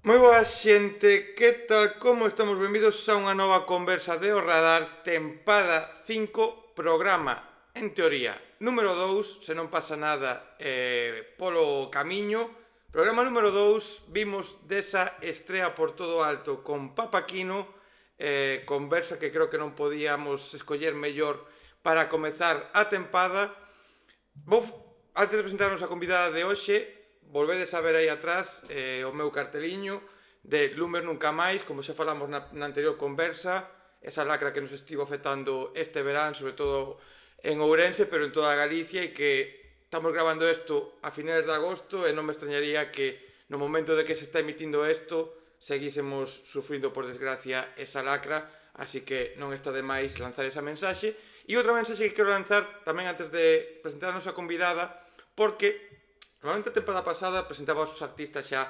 Moi boa xente, que tal, como estamos? Benvidos a unha nova conversa de O Radar, tempada 5, programa, en teoría, número 2, se non pasa nada polo camiño. Programa número 2, vimos desa estrea por todo alto con Papaquino, conversa que creo que non podíamos escoller mellor para comezar a tempada. Vou, antes de presentarnos a convidada de hoxe, volvedes a ver aí atrás o meu carteliño de Lumer Nunca Máis, como xa falamos na anterior conversa, esa lacra que nos estivo afectando este verán, sobre todo en Ourense, pero en toda Galicia, e que estamos grabando isto a finales de agosto e non me extrañaría que no momento de que se está emitindo isto seguísemos sufrindo, por desgracia, esa lacra, así que non está de máis lanzar esa mensaxe. E outra mensaxe que quero lanzar tamén antes de presentar a nosa convidada, porque normalmente a temporada pasada presentaba os artistas xa,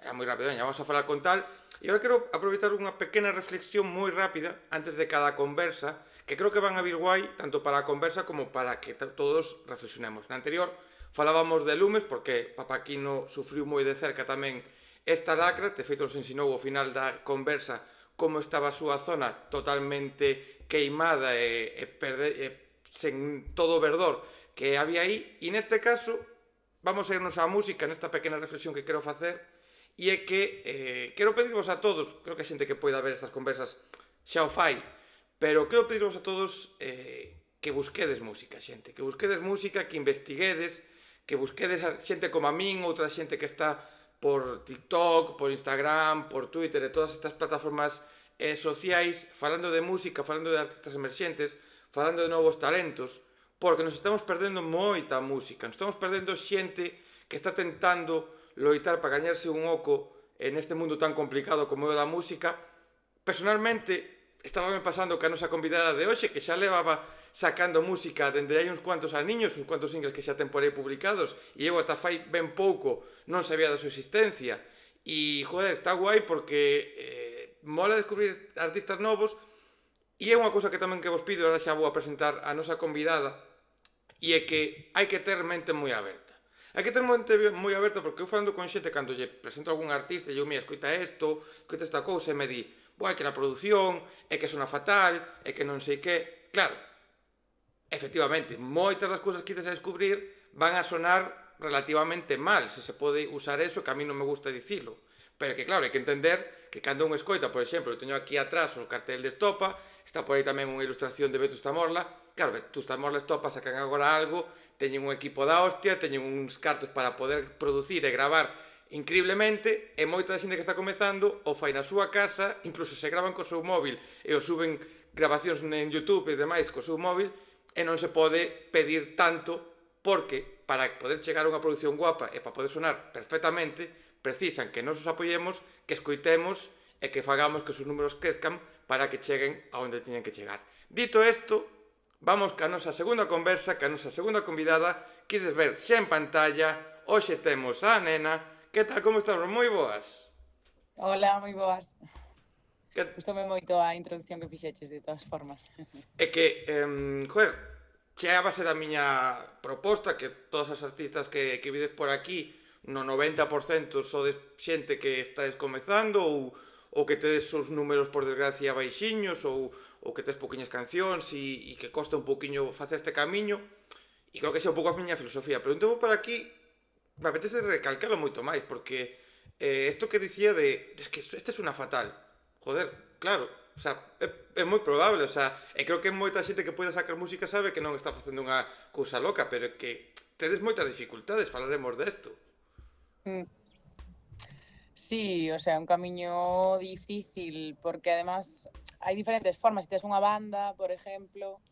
era moi rápido, vamos a falar con tal, e agora quero aproveitar unha pequena reflexión moi rápida antes de cada conversa, que creo que van a vir guai tanto para a conversa como para que todos reflexionemos. Na anterior falábamos de lumes, porque Papaquino sufriu moi de cerca tamén esta lacra, de feito nos ensinou ao final da conversa como estaba a súa zona totalmente queimada sen todo o verdor que había aí, e neste caso vamos a irnos á música nesta pequena reflexión que quero facer, e é que quero pedirvos a todos, creo que a xente que poida ver estas conversas xa o fai, pero quero pedirvos a todos que busquedes música, xente, que busquedes música, que investiguedes, que busquedes a xente como a min, outra xente que está por TikTok, por Instagram, por Twitter e todas estas plataformas sociais, falando de música, falando de artistas emerxentes, falando de novos talentos, porque nos estamos perdendo moita música, nos estamos perdendo xente que está tentando loitar para gañarse un oco en este mundo tan complicado como é o da música. Personalmente, estaba me pasando que a nosa convidada de hoxe, que xa levaba sacando música dende hai uns cuantos aniños, uns cuantos singles que xa ten por aí publicados, e eu ata fai ben pouco non sabía da súa existencia. E, joder, está guai porque mola descubrir artistas novos, e é unha cousa que tamén que vos pido, ahora xa vou a presentar a nosa convidada, e é que hai que ter mente moi aberta. Hai que ter mente moi aberta porque eu falando con xente cando lle presento a algún artista e eu, mira, escoita isto, escoita esta cousa, e me di, boa, é que na produción, é que sona fatal, é que non sei que. Claro, efectivamente, moitas das cousas que ides a descubrir van a sonar relativamente mal, se pode usar eso, que a mí non me gusta dicilo. Pero que, claro, hai que entender que cando un escoita, por exemplo, eu teño aquí atrás o cartel de Estopa, está por aí tamén unha ilustración de Vetusta Morla. Claro, Vetusta Morla e Estopa sacan agora algo, teñen un equipo da hostia, teñen uns cartos para poder producir e gravar increíblemente, e moita da xente que está comezando o fai na súa casa, incluso se gravan co seu móvil e o suben grabacións en YouTube e demais co seu móvil, e non se pode pedir tanto porque para poder chegar a unha produción guapa e para poder sonar perfectamente precisan que nos os apoyemos, que escoitemos e que fagamos que os números crezcan para que cheguen a onde teñen que chegar. Dito isto, vamos ca nosa segunda conversa, ca nosa segunda convidada, que ides ver xa en pantalla. Hoxe temos a nena. Que tal, como estamos? Moi boas. Hola, moi boas. Que... Gustoume moito a introducción que fixeches, de todas formas. É que, joder, xa é a base da miña proposta, que todas as artistas que vides por aquí, no 90% sodes xente que estáis comezando, ou que tedes os números, por desgracia, baixiños, ou que tes poquinhas cancións e que costa un poquinho facer este camiño, e creo que xa un pouco a miña filosofía. Pero entón por aquí, me apetece recalcalo moito máis, porque isto que dicía de, es que este é unha fatal, joder, claro, o sea, é moi probable, o sea, e creo que moita xente que poida sacar música sabe que non está facendo unha cousa loca, pero que tedes moitas dificultades, falaremos desto. Mm. Sí, o sea, un camiño difícil, porque además hai diferentes formas. Se tes unha banda, por exemplo,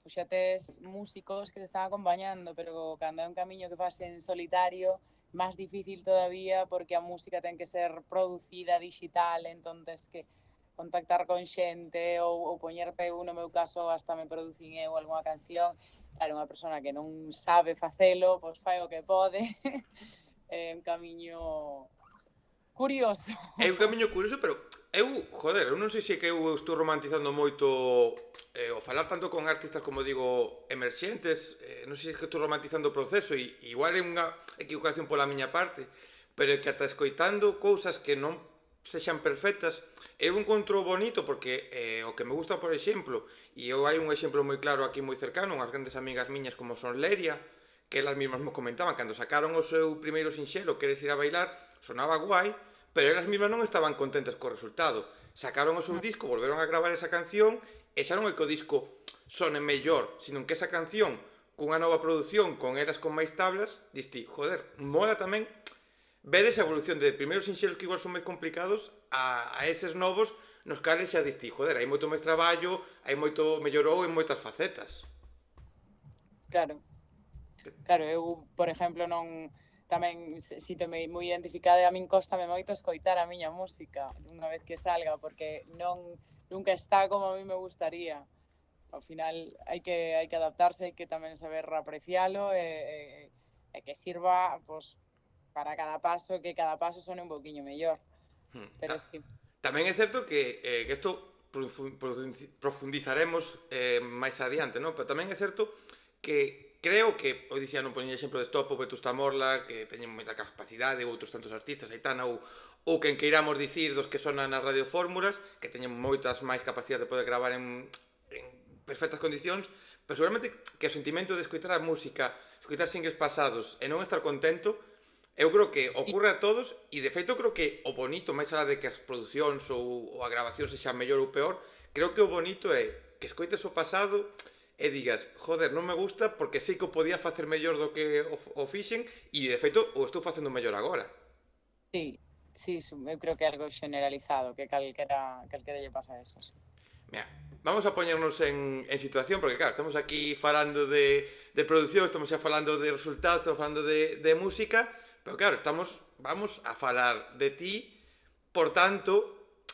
pois xa tes músicos que te están acompañando, pero cando é un camiño que fas en solitario, máis difícil todavía, porque a música ten que ser producida digital, entonces que contactar con xente ou poñerte eu, no meu caso, hasta me producín eu algunha canción. Claro, unha persona que non sabe facelo, pois fai o que pode. É un camiño curioso. É un camiño curioso, pero eu, joder, eu non sei se é que eu estou romantizando moito o falar tanto con artistas, como digo, emerxentes, non sei se é que estou romantizando o proceso, e igual é unha equivocación pola miña parte, pero é que ata escoitando cousas que non sexan perfectas, eu encontro bonito porque o que me gusta, por exemplo, e eu hai un exemplo moi claro aquí moi cercano, unhas grandes amigas miñas como son Leria, que elas mismas me comentaban, cando sacaron o seu primeiro sinxelo, Queres ir a bailar, sonaba guai, pero elas mismas non estaban contentas co resultado. Sacaron o seu disco, volveron a gravar esa canción, e xa non é que o disco sone mellor, sino que esa canción, cunha nova produción, con eras con máis tablas, diste, joder, mola tamén ver esa evolución de primeiros sinxelos que igual son máis complicados a eses novos nos cales xa diste, joder, hai moito máis traballo, hai moito mellorou en moitas facetas. Claro. Claro, eu, por exemplo, non tamén sinto-me moi identificada e a min cóstame moito escoitar a miña música unha vez que salga, porque nunca está como a mí me gustaría. Ao final hai que adaptarse, hai que tamén saber aprecialo e que sirva pues, para cada paso, que cada paso sone un poquinho mellor. Pero sí. Tamén é certo que isto profundizaremos máis adiante, non? Pero tamén é certo que creo que, hoy dicía, non poñía exemplo de Stopo, Vetusta Morla, que teñen moita capacidade, ou outros tantos artistas, Aitana, ou quen queiramos dicir dos que sonan nas radiofórmulas, que teñen moitas máis capacidades de poder gravar en perfectas condicións, pero seguramente que o sentimento de escoitar a música, escoitar singles pasados e non estar contento, eu creo que ocurre a todos, e de feito creo que o bonito, máis alá de que as producións ou a grabación sexa mellor ou peor, creo que o bonito é que escoites o pasado e digas, joder, non me gusta porque sei que o podía facer mellor do que o fixen e de feito o estou facendo mellor agora. Sí, eu creo que é algo generalizado, que calquera lle pasa eso, sí. Mira, vamos a poñernos en situación, porque claro, estamos aquí falando de producción, estamos xa falando de resultados, estamos falando de música, pero claro, vamos a falar de ti, por tanto,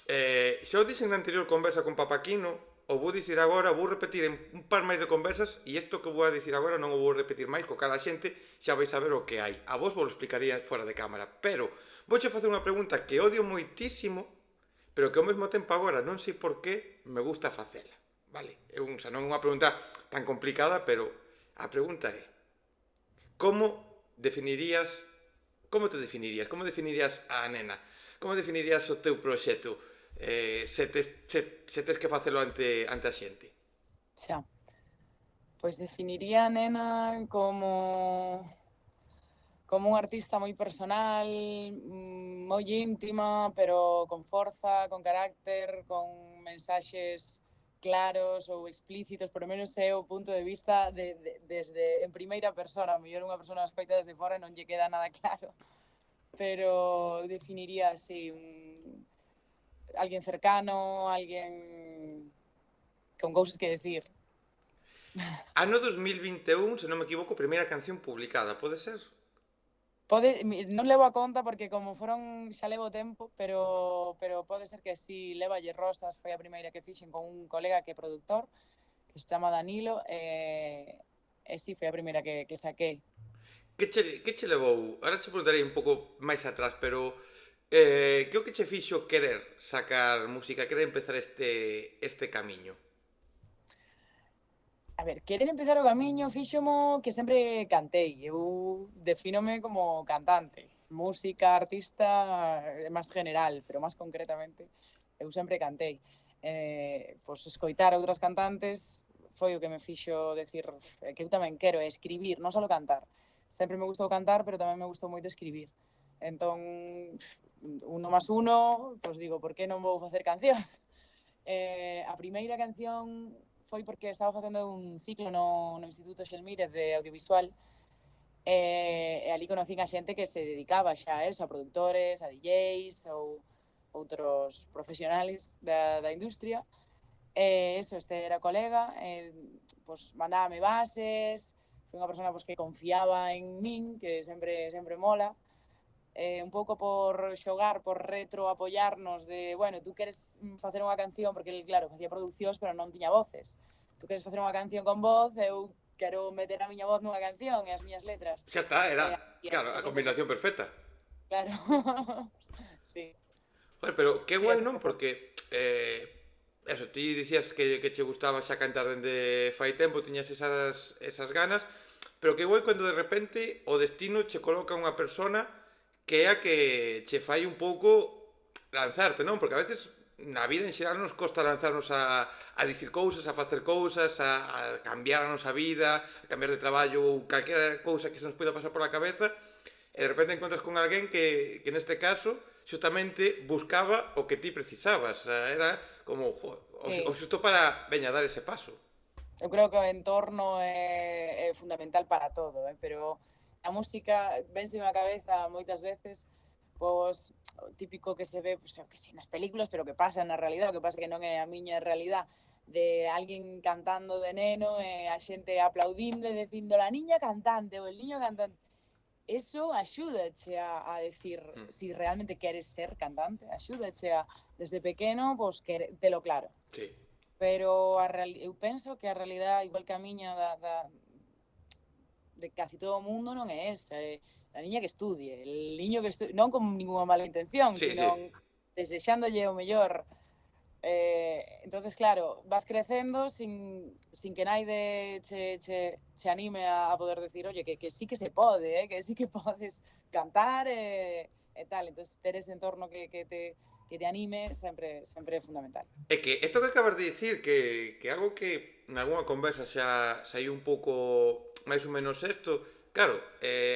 xa o dixen na anterior conversa con Papaquino, o vou dicir agora, vou repetir en un par máis de conversas, e isto que vou a dicir agora non o vou repetir máis, co cal a xente xa vais saber o que hai. A vos vos explicaría fora de cámara, pero vouche facer unha pregunta que odio moitísimo, pero que ao mesmo tempo agora non sei por qué me gusta facela, vale? Xa non é unha pregunta tan complicada, pero a pregunta é: como te definirías? Como definirías a Nena? Como definirías o teu proxecto? Se tes que facelo ante a xente? Xa. Pois definiría a Nena como un artista moi personal, moi íntima, pero con forza, con carácter, con mensaxes claros ou explícitos, por lo menos é o punto de vista desde en primeira persona. A mellor unha persona escoita desde fora non lle queda nada claro, pero definiría así alguén cercano, alguén con cousas que decir. Ano 2021, se non me equivoco, primeira canción publicada, pode ser? Non levo a conta porque como foron xa levo tempo, pero pode ser que si, Lévalle Rosas foi a primeira que fixen con un colega que é produtor, que se chama Danilo, e si, foi a primeira que saquei. Que che levou? Ahora che preguntarei un pouco máis atrás, pero que o que che fixo querer sacar música, querer empezar este camiño? A ver, querer empezar o camiño fíxomo que sempre cantei. Eu defínome como cantante. Música, artista, é máis general, pero máis concretamente, eu sempre cantei. Pois escoitar outras cantantes foi o que me fixo decir que eu tamén quero escribir, non só cantar. Sempre me gustou cantar, pero tamén me gustou moito escribir. Entón, 1 más 1, pois digo, por que non vou facer cancións? A primeira canción foi porque estaba facendo un ciclo no Instituto Xelmírez de Audiovisual e ali conocín a xente que se dedicaba xa a eso, a produtores, a DJs ou outros profesionales da industria. Este era colega, pues, mandábame bases, foi unha persona pues, que confiaba en min, que sempre mola. Un pouco por xogar, por retroapoiarnos de, bueno, tú queres facer unha canción, porque ele, claro, facía produccións, pero non tiña voces. Tú queres facer unha canción con voz, eu quero meter a miña voz nunha canción e as miñas letras. Xa está, era, claro, a combinación perfecta. Claro, sí. Joder, pero que guai, non? Porque, eso, ti dicías que che gustaba xa cantar dende fai tempo, tiñas esas ganas, pero que guai cando de repente o destino che coloca unha persona que é a que che fai un pouco lanzarte, non? Porque a veces na vida en xeral nos costa lanzarnos a dicir cousas, a facer cousas, a cambiar a nosa vida, a cambiar de traballo ou calquera cousa que se nos poida pasar pola cabeza, e de repente encontras con alguén que neste caso xustamente buscaba o que ti precisabas. O sea, era como o Sí. xusto para, veña, dar ese paso. Eu creo que o entorno é fundamental para todo, pero a música vénseme á cabeza moitas veces pois o típico que se ve, pois, que sei, nas películas, pero que pasa na realidade, o que pasa que non é a miña realidade, de alguén cantando de neno e a xente aplaudindo e dicindo la niña cantante ou el niño cantante. Eso axúdache a decir Mm. si realmente queres ser cantante, axúdache a, desde pequeno, pois, que telo claro. Sí. Pero eu penso que a realidade, igual que a miña de casi todo o mundo, non é esa. É a niña que estudie, el niño que estudie, non con ninguna mala intención, Sí, sí. sino desexándolle o mellor. Entonces, claro, vas crecendo sin que naide che anime a poder decir, oye, que sí que se pode, que sí que podes cantar e tal. Entonces, ter ese entorno que te anime sempre é fundamental. É que isto que acabas de dicir que algo que nalgúna conversa xa saiu un pouco máis ou menos isto, claro,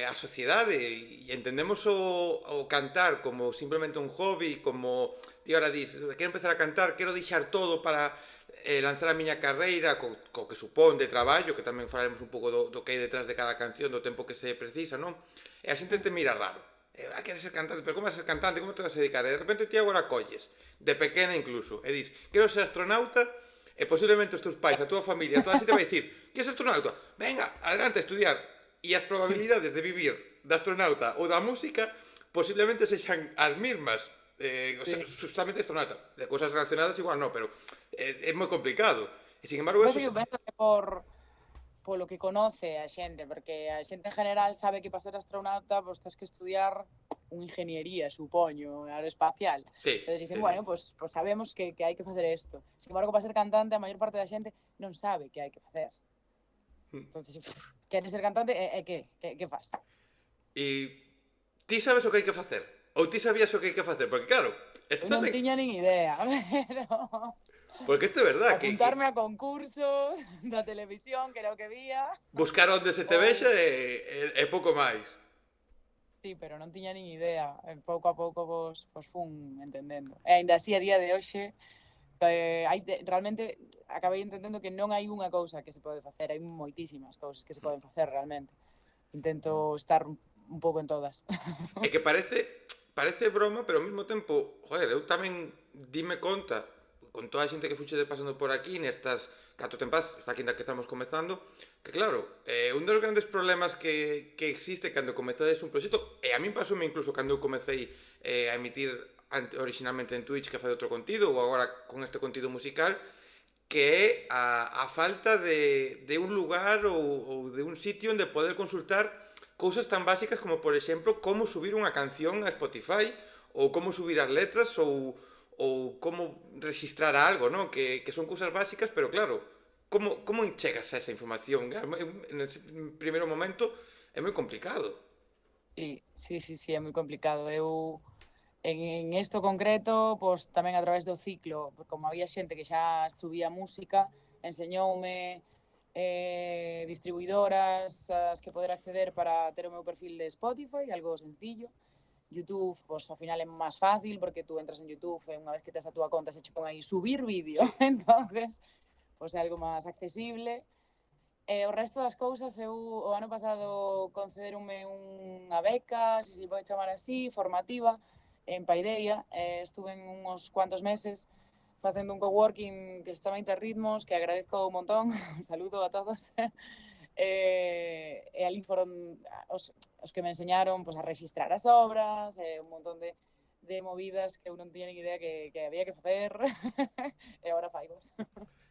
a sociedade e entendemos o cantar como simplemente un hobby, como ti ahora dis, quero empezar a cantar, quero deixar todo para lanzar a miña carreira co que supón de traballo, que tamén falaremos un pouco do que hai detrás de cada canción, do tempo que se precisa, non? E a xente te mira raro. Queres ser cantante, pero como vas a ser cantante, como te vas a dedicar? E de repente ti agora colles, de pequena incluso, e dis, quero ser astronauta, e posiblemente os teus pais, a túa familia, toda a xente vai dicir, queres ser astronauta? Venga, adelante a estudiar. E as probabilidades de vivir da astronauta ou da música posiblemente sexan as mismas. O sea, Sí. justamente astronauta. De cousas relacionadas igual no, pero é moi complicado. E sin embargo, Pasa eso... que eu penso que polo que conoce a xente, porque a xente en general sabe que para ser astronauta pois tens que estudiar unha ingeniería, supoño, aeroespacial. Sí, Entón sí, dicen, sí. bueno, pois sabemos que hai que facer isto. Sin embargo, para ser cantante, a maior parte da xente non sabe que hai que facer. Entonces, queres ser cantante e que faz? E ti sabes o que hai que facer? Ou ti sabías o que hai que facer? Porque claro, isto Eu non tamén... tiña nin idea, pero Porque isto é verdad, que apuntarme a concursos da televisión, que era o que vía. buscar onde se te vexa Ou é pouco máis. sí, pero non tiña nin idea. Pouco a pouco vos fun entendendo. E aínda así, a día de hoxe, realmente acabei entendendo que non hai unha cousa que se pode facer, hai moitísimas cousas que se poden facer realmente. Intento estar un pouco en todas. É que parece broma, pero ao mesmo tempo, joder, eu tamén dime conta con toda a xente que fuche pasando por aquí nestas 4 tempas, esta quinta que estamos comezando, que claro, un dos grandes problemas que existe cando comezades un proxecto, e a min pasoume incluso cando eu comecei a emitir originalmente en Twitch que fai outro contido, ou agora con este contido musical, que é a falta de un lugar ou de un sitio onde poder consultar cousas tan básicas como, por exemplo, como subir unha canción a Spotify ou como subir as letras ou como registrar algo, non? Que son cousas básicas, pero claro, como chegas a esa información? En ese primeiro momento é moi complicado. Sí, é moi complicado. Eu, en isto concreto, pois tamén a través do ciclo, como había xente que xa subía música, enseñoume distribuidoras as que poder acceder para ter o meu perfil de Spotify, algo sencillo. YouTube, pois ao final é máis fácil porque tú entras en YouTube e unha vez que tes a túa conta se che pon aí subir vídeo, Sí. entonces pois é algo máis accesible. E o resto das cousas, eu o ano pasado concederonme unha beca, se pode chamar así, formativa, en Paideia. Estuve en uns cuantos meses facendo un coworking que se chama Interritmos, que agradezco un montón, un saludo a todos. E ali foron os que me enseñaron pues, a registrar as obras, un montón de movidas que eu non tiña nin idea que había que facer, e agora faigos.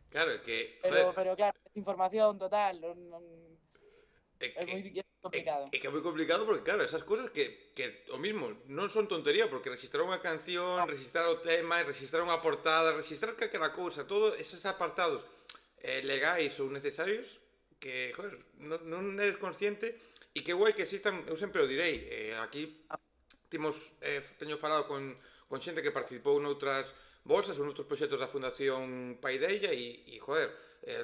Claro, é que, joder, Pero claro, información total, non, é é que moi complicado. é que é moi complicado porque, claro, esas cousas que o mismo non son tontería, porque registrar unha canción, registrar o tema, registrar unha portada, registrar calquera cousa, todos esos apartados legais ou necesarios que, joder, non eres consciente e que guai que existan, eu sempre o direi, aquí Teño falado con xente que participou noutras bolsas ou noutros proxectos da Fundación Paideia joder,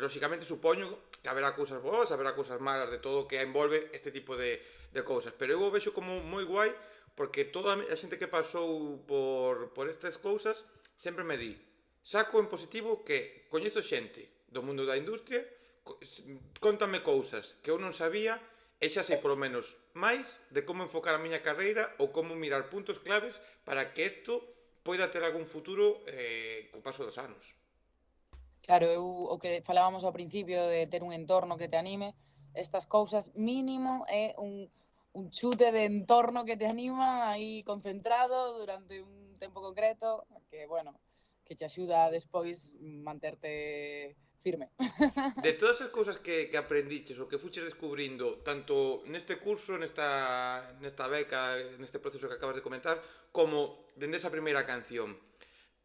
lóxicamente supoño que haberá cousas boas, haberá cousas malas de todo o que envolve este tipo de cousas, pero eu o vexo como moi guai porque toda a xente que pasou por estas cousas sempre me di, saco en positivo que coñezo xente do mundo da industria, contame cousas que eu non sabía e xa sei polo menos máis de como enfocar a miña carreira ou como mirar puntos claves para que isto poida ter algún futuro co paso dos anos. Claro, o que falábamos ao principio de ter un entorno que te anime, estas cousas mínimo é un chute de entorno que te anima aí concentrado durante un tempo concreto, que, bueno, que te axuda a despois manterte firme. De todas as cousas que aprendiches ou que fuches descubrindo, tanto neste curso, nesta beca, neste proceso que acabas de comentar, como dende esa primeira canción,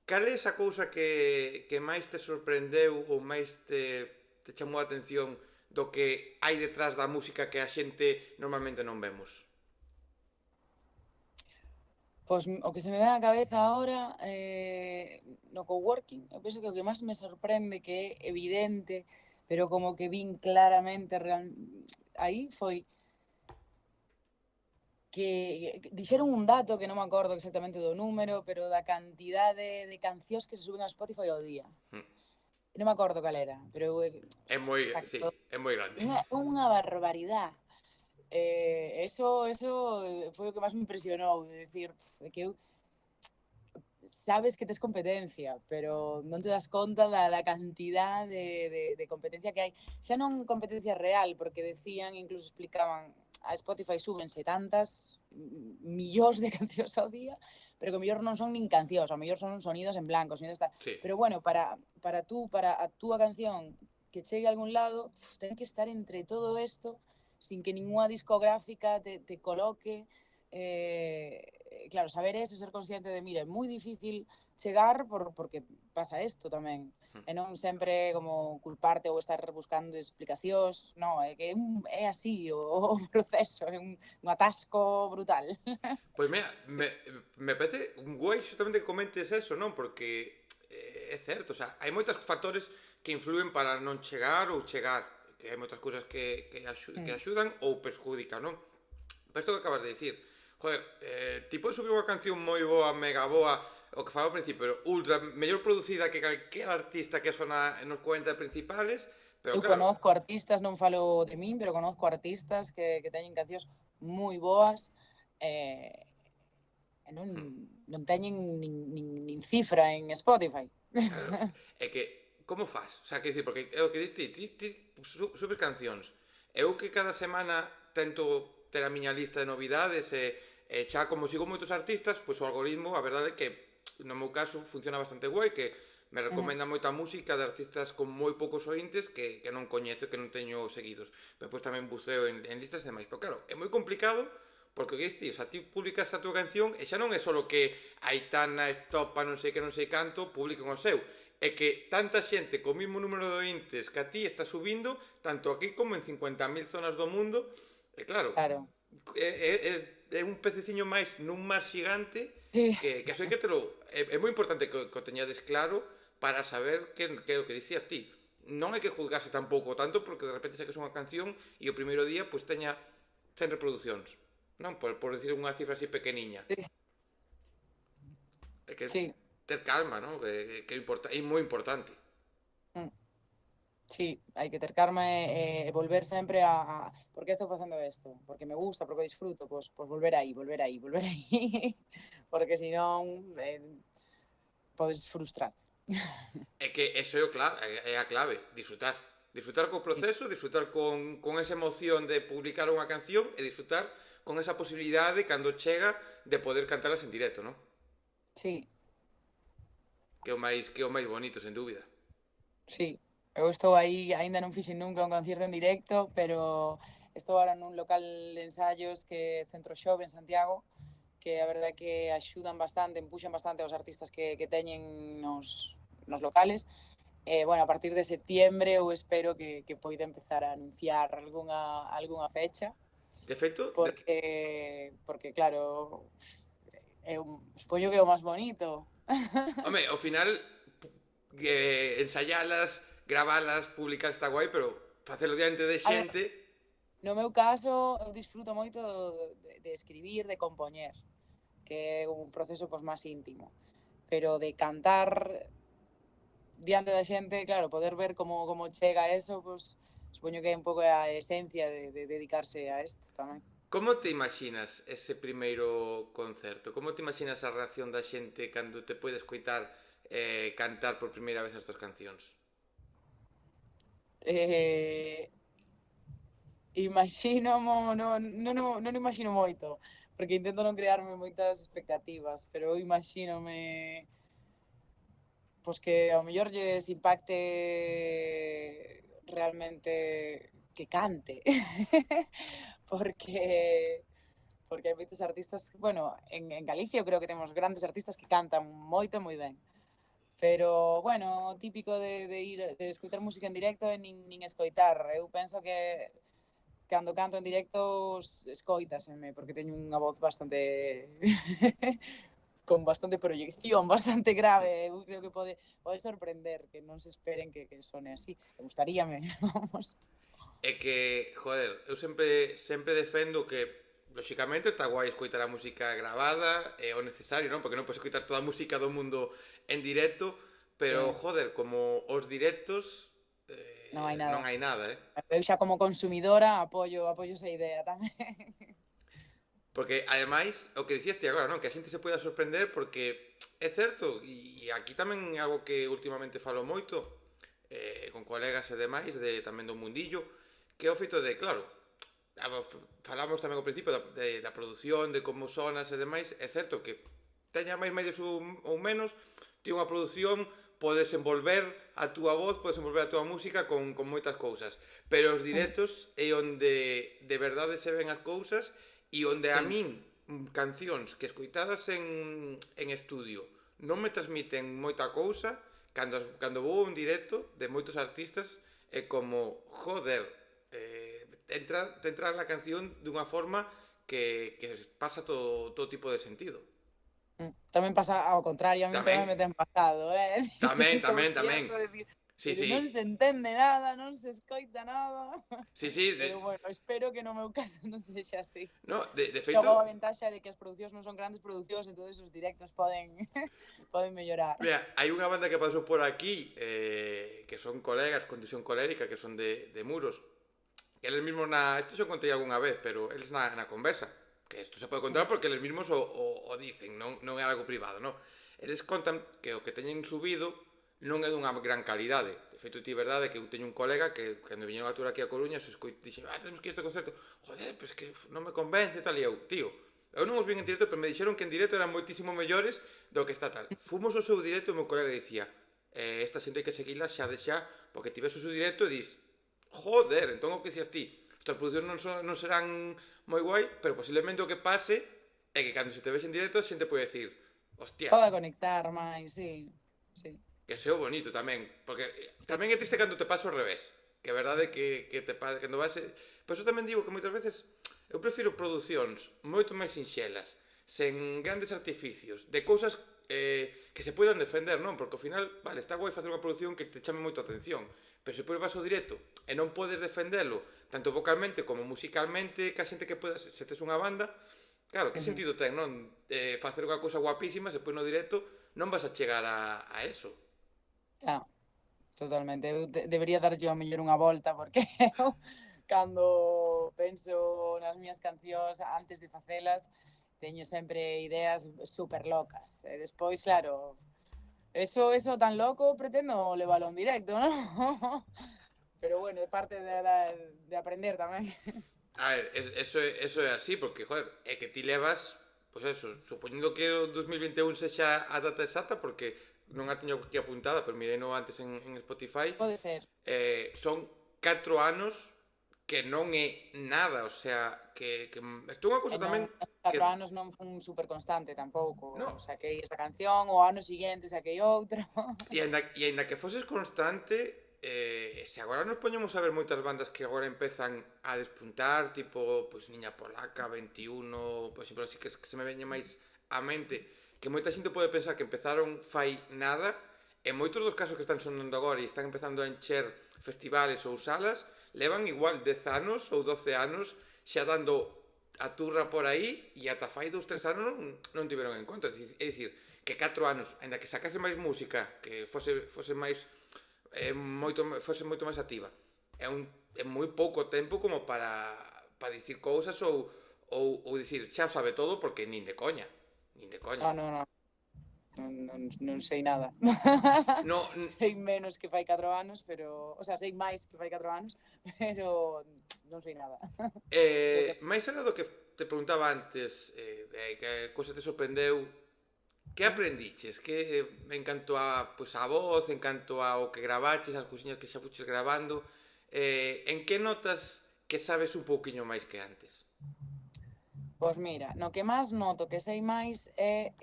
cal é esa cousa que máis te sorprendeu ou máis te chamou a atención do que hai detrás da música que a xente normalmente non vemos? Pois o que se me ven á cabeza agora, no coworking, eu penso que o que máis me sorprende, que é evidente, pero como que vin claramente aí foi que dixeron un dato que non me acordo exactamente do número, pero da cantidade de cancións que se suben a Spotify ao día. Mm. Non me acordo cal era, pero É moi, está sí, é moi grande. unha barbaridade. Eso foi o que máis me impresionou, de decir, que eu sabes que tes competencia, pero non te das conta da cantidad de competencia que hai. Xa non competencia real, porque decían, incluso explicaban, a Spotify súbense tantas millóns de cancións ao día, pero que mellor non son nin cancións, ao mellor son sonidos en blanco, sonidos tal. Sí. Pero bueno, para a túa canción que chegue a algún lado, ten que estar entre todo isto sin que ninguna discográfica te coloque. Claro, saber eso, ser consciente de, mira, é moi difícil chegar porque pasa isto tamén. E non sempre como culparte ou estar buscando explicacións, non, é que é así o proceso, é un atasco brutal. Pois mira, Sí. me parece un guai xustamente que comentes eso, non? Porque é certo, o sea, hai moitos factores que influen para non chegar ou chegar, que hai moitas cousas que axudan ou perjudican, non? Pero isto que acabas de dicir, joder, ti podes subir unha canción moi boa, mega boa, o que falaba ao principio, pero ultra, mellor producida que calquer artista que sona nos 40 principales, pero Eu claro, conozco artistas, non falo de min, pero conozco artistas que teñen cancións moi boas e non teñen nin cifra en Spotify. claro, é que como fas? O sea, que dicir, porque é o que diste, ti subes cancións. Eu que cada semana tento ter a miña lista de novidades e xa como sigo moitos artistas, pois o algoritmo, a verdade é que no meu caso funciona bastante guai, que me recomenda moita música de artistas con moi poucos ointes que non coñezo, que non teño seguidos. Depois tamén buceo en listas e demais. Pero claro, é moi complicado porque o que diste, o sea, ti publicas a tua canción e xa non é só que Aitana, Estopa, non sei que, non sei canto, publican o seu. É que tanta xente co mesmo número de ointes que a ti está subindo, tanto aquí como en 50.000 zonas do mundo, e claro, Claro. é un pececiño máis nun mar xigante Sí. que eso hai que telo... É moi importante que o teñades claro para saber que é o que dicías ti. Non hai que juzgarse tampouco tanto porque de repente saques unha canción e o primeiro día pois teña 100 reproduccións. Non? Por decir unha cifra así pequeniña. É que Sí. ter calma, non? Que é moi importante. Sí, hai que ter calma e volver sempre a por que estou facendo isto? Porque me gusta, porque o disfruto, pois volver aí. Porque senón podes frustrarte. É que eso é a clave, disfrutar. Disfrutar co proceso, disfrutar con esa emoción de publicar unha canción e disfrutar con esa posibilidade cando chega de poder cantalas en directo, non? Sí, Que é o máis bonito, sen dúbida. sí. Eu estou aí, aínda non fixen nunca un concierto en directo, pero estou agora nun local de ensaios que é Centro Xove en Santiago, que a verdade é que axudan bastante, empuxan bastante aos artistas que teñen nos locales. Bueno, a partir de septiembre eu espero que poida empezar a anunciar algunha fecha, De feito, porque claro, supoño que é o máis bonito. Home, ao final, ensayalas, gravalas, publicar está guai, pero facelo diante de A ver, xente... no meu caso, eu disfruto moito de escribir, de compoñer, que é un proceso pois, máis íntimo. Pero de cantar diante da xente, claro, poder ver como chega eso, pois, supoño que é un pouco a esencia de dedicarse a isto tamén. Como te imaginas ese primeiro concerto? Como te imaginas a reacción da xente cando te pode escoitar cantar por primeira vez as túas cancións? Eh, imagino, non imagino moito, porque intento non crearme moitas expectativas, pero eu imagínome pois que ao mellor lles impacte realmente que cante. porque porque hai moitos artistas, bueno, en Galicia eu creo que temos grandes artistas que cantan moito e moi ben. Pero, bueno, típico de ir de escoitar música en directo e nin escoitar. Eu penso que cando canto en directo escoitaseme, porque teño unha voz bastante con bastante proyección, bastante grave. Eu creo que pode sorprender, que non se esperen que sone así. Me gustaríame, vamos. É que, joder, eu sempre defendo que lóxicamente está guai escoitar a música grabada, é o necesario, non? Porque non podes escoitar toda a música do mundo en directo, pero, joder, como os directos Non hai non nada. hai nada, eh? Eu xa como consumidora apoio esa idea tamén. Porque, ademais, o que dicías ti agora, non? Que a xente se poida sorprender porque é certo, e aquí tamén é algo que últimamente falo moito, con colegas e demais, tamén do mundillo, que é o feito de, claro, falamos tamén ao principio da produción, de como sonas e demais, é certo que teña máis medios ou menos, ti unha produción podes envolver a túa voz, podes envolver a túa música con moitas cousas, pero os directos é onde de verdade se ven as cousas e onde a Sí. min cancións que escoitadas en estudio non me transmiten moita cousa, cando vou a un directo de moitos artistas é como, joder, te entra na canción dunha forma que pasa todo tipo de sentido. Tamén pasa ao contrario, a min Tamén, tamén me ten pasado, tamén, en tamén, tamén. concierto, decir, Sí, pero sí, non se entende nada, non se escoita nada. sí, sí, Pero bueno, espero que no meu caso non sexa así. no, de Logo a feito, ventaxa de que as producións non son grandes producións, entonces os directos poden poden mellorar. mira, hai unha banda que pasou por aquí, que son colegas, Condición Colérica, que son de Muros, que eles mismos isto xa contei algunha vez, pero eles na conversa, que isto se pode contar porque eles mismos o dicen, non é algo privado, non? Eles contan que o que teñen subido non é dunha gran calidade. De feito, ti verdade que eu teño un colega que cando viñeron a tour aquí a Coruña dixen, temos que ir a este concerto. Joder, pois que non me convence tal, e eu, tío, eu non os vi en directo, pero me dixeron que en directo eran moitísimo mellores do que está tal. Fomos ao seu directo e o meu colega dicía, esta xente hai que seguila xa de xa, porque ti ves o seu directo e dis, joder, entón o que dicías ti, estas producións non serán moi guai, pero posiblemente o que pase é que cando se te ves en directo a xente pode decir, hostia, Poda conectar máis, sí. Sí. que seo bonito tamén, porque tamén é triste cando te pasa ao revés, que é verdade que te pasa cando vas... Por eso tamén digo que moitas veces eu prefiro producións moito máis sinxelas, sen grandes artificios, de cousas que se poidan defender, non? Porque ao final, vale, está guai facer unha produción que te chame moito a atención, pero se pois vas ao directo e non podes defendelo, tanto vocalmente como musicalmente, que a xente que podes, se tes unha banda, claro, que sentido ten, non? Facer unha cousa guapísima, se pois no directo non vas a chegar a eso. Totalmente. Eu debería darlle ao mellor unha volta, porque eu, cando penso nas miñas cancións antes de facelas, teño sempre ideas super locas. E despois, claro, eso tan loco pretendo leválo a un directo, non? Pero bueno, é parte de aprender tamén. A ver, eso é así, porque, joder, é que ti levas, pois eso, supoñendo que o 2021 sexa a data exacta, porque non a teño aquí apuntada, pero mirei no antes en Spotify, Pode ser. son 4 anos que non é nada, o sea, que isto é unha cousa tamén que... 4 anos non fun super constante tampouco. No, Saquei esta canción, o ano seguinte saquei outra. e aínda que foses constante, se agora nos poñemos a ver moitas bandas que agora empezan a despuntar, tipo, pois Niña Polaca, 21, por exemplo, así que se me veñe máis á mente que moita xente pode pensar que empezaron fai nada, e moitos dos casos que están sonando agora e están empezando a encher festivales ou salas, levan igual 10 anos ou 12 anos xa dando a turra por aí e ata fai 2-3 anos non tiveron en conta. É dicir, que 4 anos, ainda que sacase máis música, que fose máis fose moito máis activa, é moi pouco tempo como para dicir cousas ou dicir xa o sabe todo, porque nin de coña, nin de coña. Non, non sei nada. No, Sei menos que fai 4 anos, pero... O sea, sei máis que fai 4 anos, pero non sei nada. máis alá do que te preguntaba antes, de que cousa te sorprendeu, que aprendiches? Que en canto a, pois, a voz, en canto ao que gravaches, as cousiñas que xa fuches gravando, en que notas que sabes un pouquiño máis que antes? Pois mira, no que máis noto que sei máis é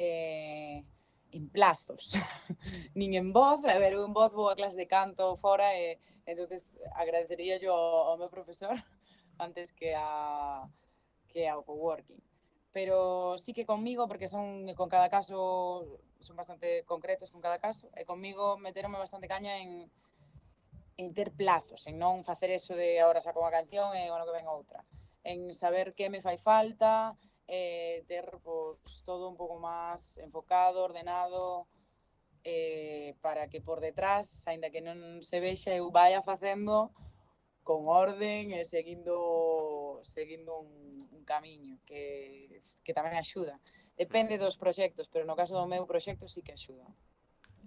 en plazos. Nin en voz, a ver, eu en voz vou a clase de canto fora e entonces agradecería yo ao meu profesor antes que ao coworking. Pero sí que conmigo, porque con cada caso, son bastante concretos con cada caso, e conmigo meteronme bastante caña en ter plazos, en non facer eso de agora saco unha canción e o ano que ven outra. En saber que me fai falta, ter pues, todo un pouco máis enfocado, ordenado, para que por detrás, aínda que non se vexa, eu vaya facendo con orden e seguindo un camiño que tamén axuda. Depende dos proxectos, pero no caso do meu proxecto sí que axuda.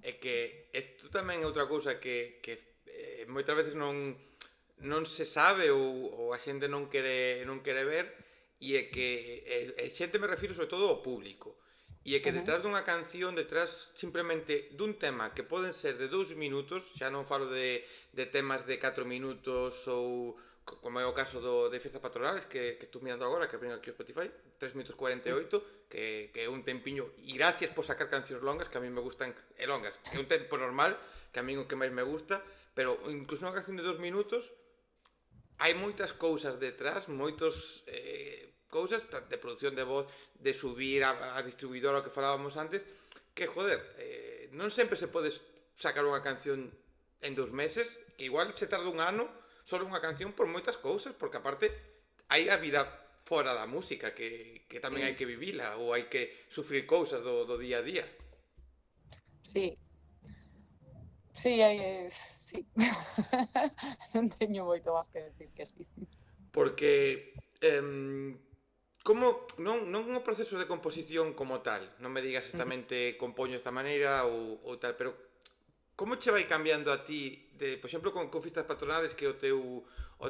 É que isto tamén é outra cousa que moitas veces non se sabe ou a xente non quere ver, e é que xente me refiro sobre todo ao público, e é que detrás dunha canción, detrás simplemente dun tema que poden ser de 2 minutos, xa non falo de temas de 4 minutos ou como é o caso de Fiestas Patronales que estou mirando agora, que abren aquí o Spotify, 3 minutos 48, que é un tempiño, e gracias por sacar cancións longas, que a mí me gustan, longas, que é un tempo normal, que a mí o que máis me gusta, pero incluso unha canción de 2 minutos hai moitas cousas detrás, moitos cousas de produción de voz, de subir a distribuidora, o que falábamos antes, que, joder, non sempre se pode sacar unha canción en 2 meses, que igual se tarda un ano só unha canción por moitas cousas, porque aparte hai a vida fora da música que tamén hai que vivila ou hai que sufrir cousas do día a día. Sí, sí, sí. Non teño moito máis que decir que sí. Porque como non o proceso de composición como tal, non me digas exactamente compoño desta maneira ou tal, pero como che vai cambiando a ti, por exemplo, con Fiestas Patronales, que é o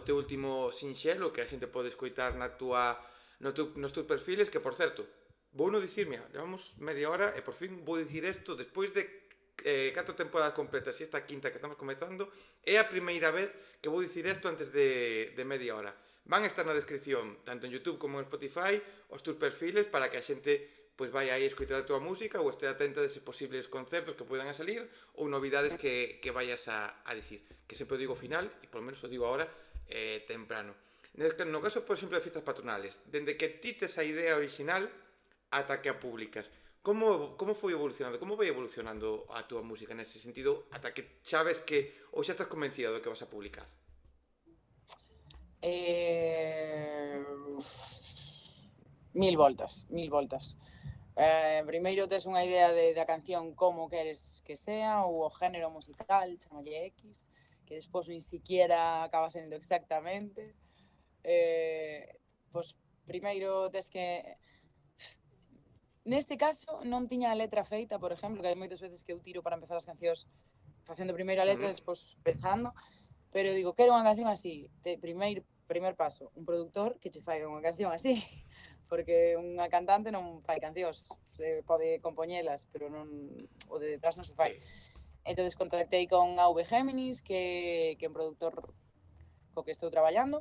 teu último sinxelo, que a xente pode escoitar nos teus perfiles, que, por certo, vou non dicir, mira, levamos media hora e por fin vou dicir isto despois de 4 temporadas completas e esta quinta que estamos comezando, é a primeira vez que vou dicir isto antes de media hora. Van a estar na descripción, tanto en YouTube como en Spotify, os teus perfiles, para que a xente pois vai aí escoitar a túa música ou este atenta dese posibles concertos que poidan a salir ou novidades que vayas a dicir. Que sempre o digo ao final, e por menos o digo agora, temprano. No caso, por exemplo, de Fiestas Patronales, dende que ti tes a idea original ata que a publicas, como foi evolucionando, como vai evolucionando a túa música nese sentido ata que xa ves que ou xa estás convencido de que vas a publicar? Mil voltas. Primeiro tes unha idea da canción como queres que sea, ou o género musical, chamalle X, que despois nin siquiera acaba sendo exactamente. Pois primeiro tes que... Neste caso non tiña a letra feita, por exemplo, que hai moitas veces que eu tiro para empezar as cancións facendo primeiro a letra e despois pensando, pero digo, quero unha canción así. Primer paso, un produtor que che fai unha canción así, porque unha cantante non fai cancións, se pode compoñelas, pero non, o de detrás non se fai. Sí. Entonces contactei con AV Géminis, que é un produtor co que estou traballando,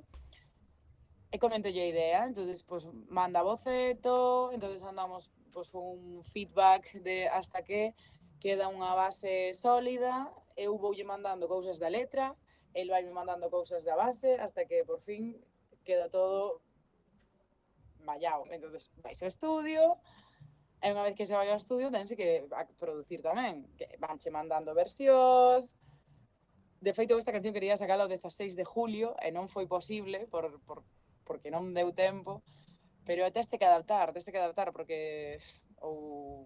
e comentolle a idea, entonces pues manda boceto, entonces andamos pues con un feedback de hasta que queda unha base sólida, eu voulle mandando cousas da letra, el vai me mandando cousas da base, hasta que por fin queda todo mallao. Entonces vais ao estudio, E unha vez que se vai ao estudio, tense que producir tamén, que vanche mandando versións. De feito, esta canción quería sacala o 16 de julio e non foi posible porque non deu tempo, pero teste que adaptar, porque ou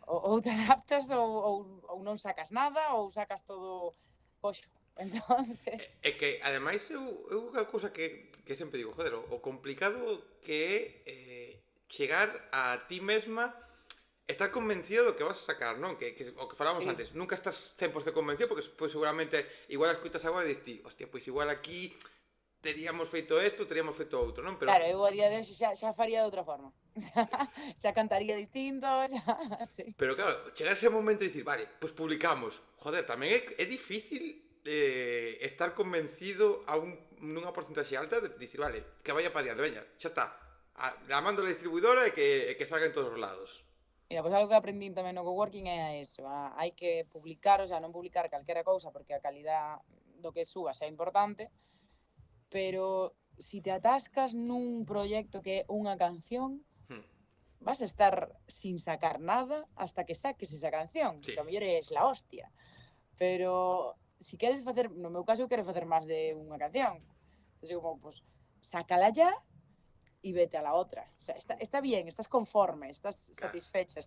ou te adaptas ou non sacas nada ou sacas todo coxo. Entonces, É que, ademais, eu unha cousa que sempre digo, joder, o complicado que é chegar a ti mesma, estar convencido do que vas a sacar, non? Que o que falábamos sí. antes, nunca estás 100% convencido porque pois, seguramente igual escutas agora e dis ti, hostia, pois igual aquí teríamos feito isto, teríamos feito outro, non? Pero Claro, eu a día de hoxe xa faría de outra forma. Xa cantaría distinto, sí. Pero claro, chegar ese momento e dicir, vale, pois publicamos. Joder, tamén é difícil estar convencido nunha porcentaxe alta de dicir, vale, que vaya para diante, veña, xa está. La mando a la distribuidora e que salga en todos os lados. Mira, pois algo que aprendín tamén no coworking é a eso, hai que publicar, o sea, non publicar calquera cousa porque a calidad do que subas é importante, pero si te atascas nun proxecto que é unha canción, Hmm, vas a estar sin sacar nada hasta que saques esa canción, sí, que a mellor é la hostia. Pero si queres facer, no meu caso, eu quero facer máis de unha canción. Entonces, como, pues, sácala ya y vete a la otra. O sea, está bien, estás conforme, estás claro. satisfecha,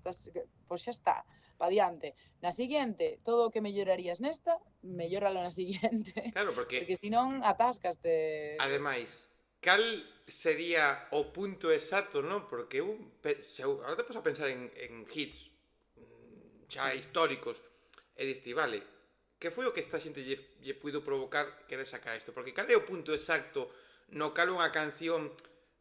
pues xa está, pa diante. Na siguiente, todo o que mellorarías nesta, mellóralo na siguiente. Claro, porque Porque senón atáscaste. ademais, cal sería o punto exacto, non? Porque agora te pones a pensar en hits xa históricos e diste, vale, que foi o que esta xente lle puido provocar querer sacar isto? Porque cal é o punto exacto no cal unha canción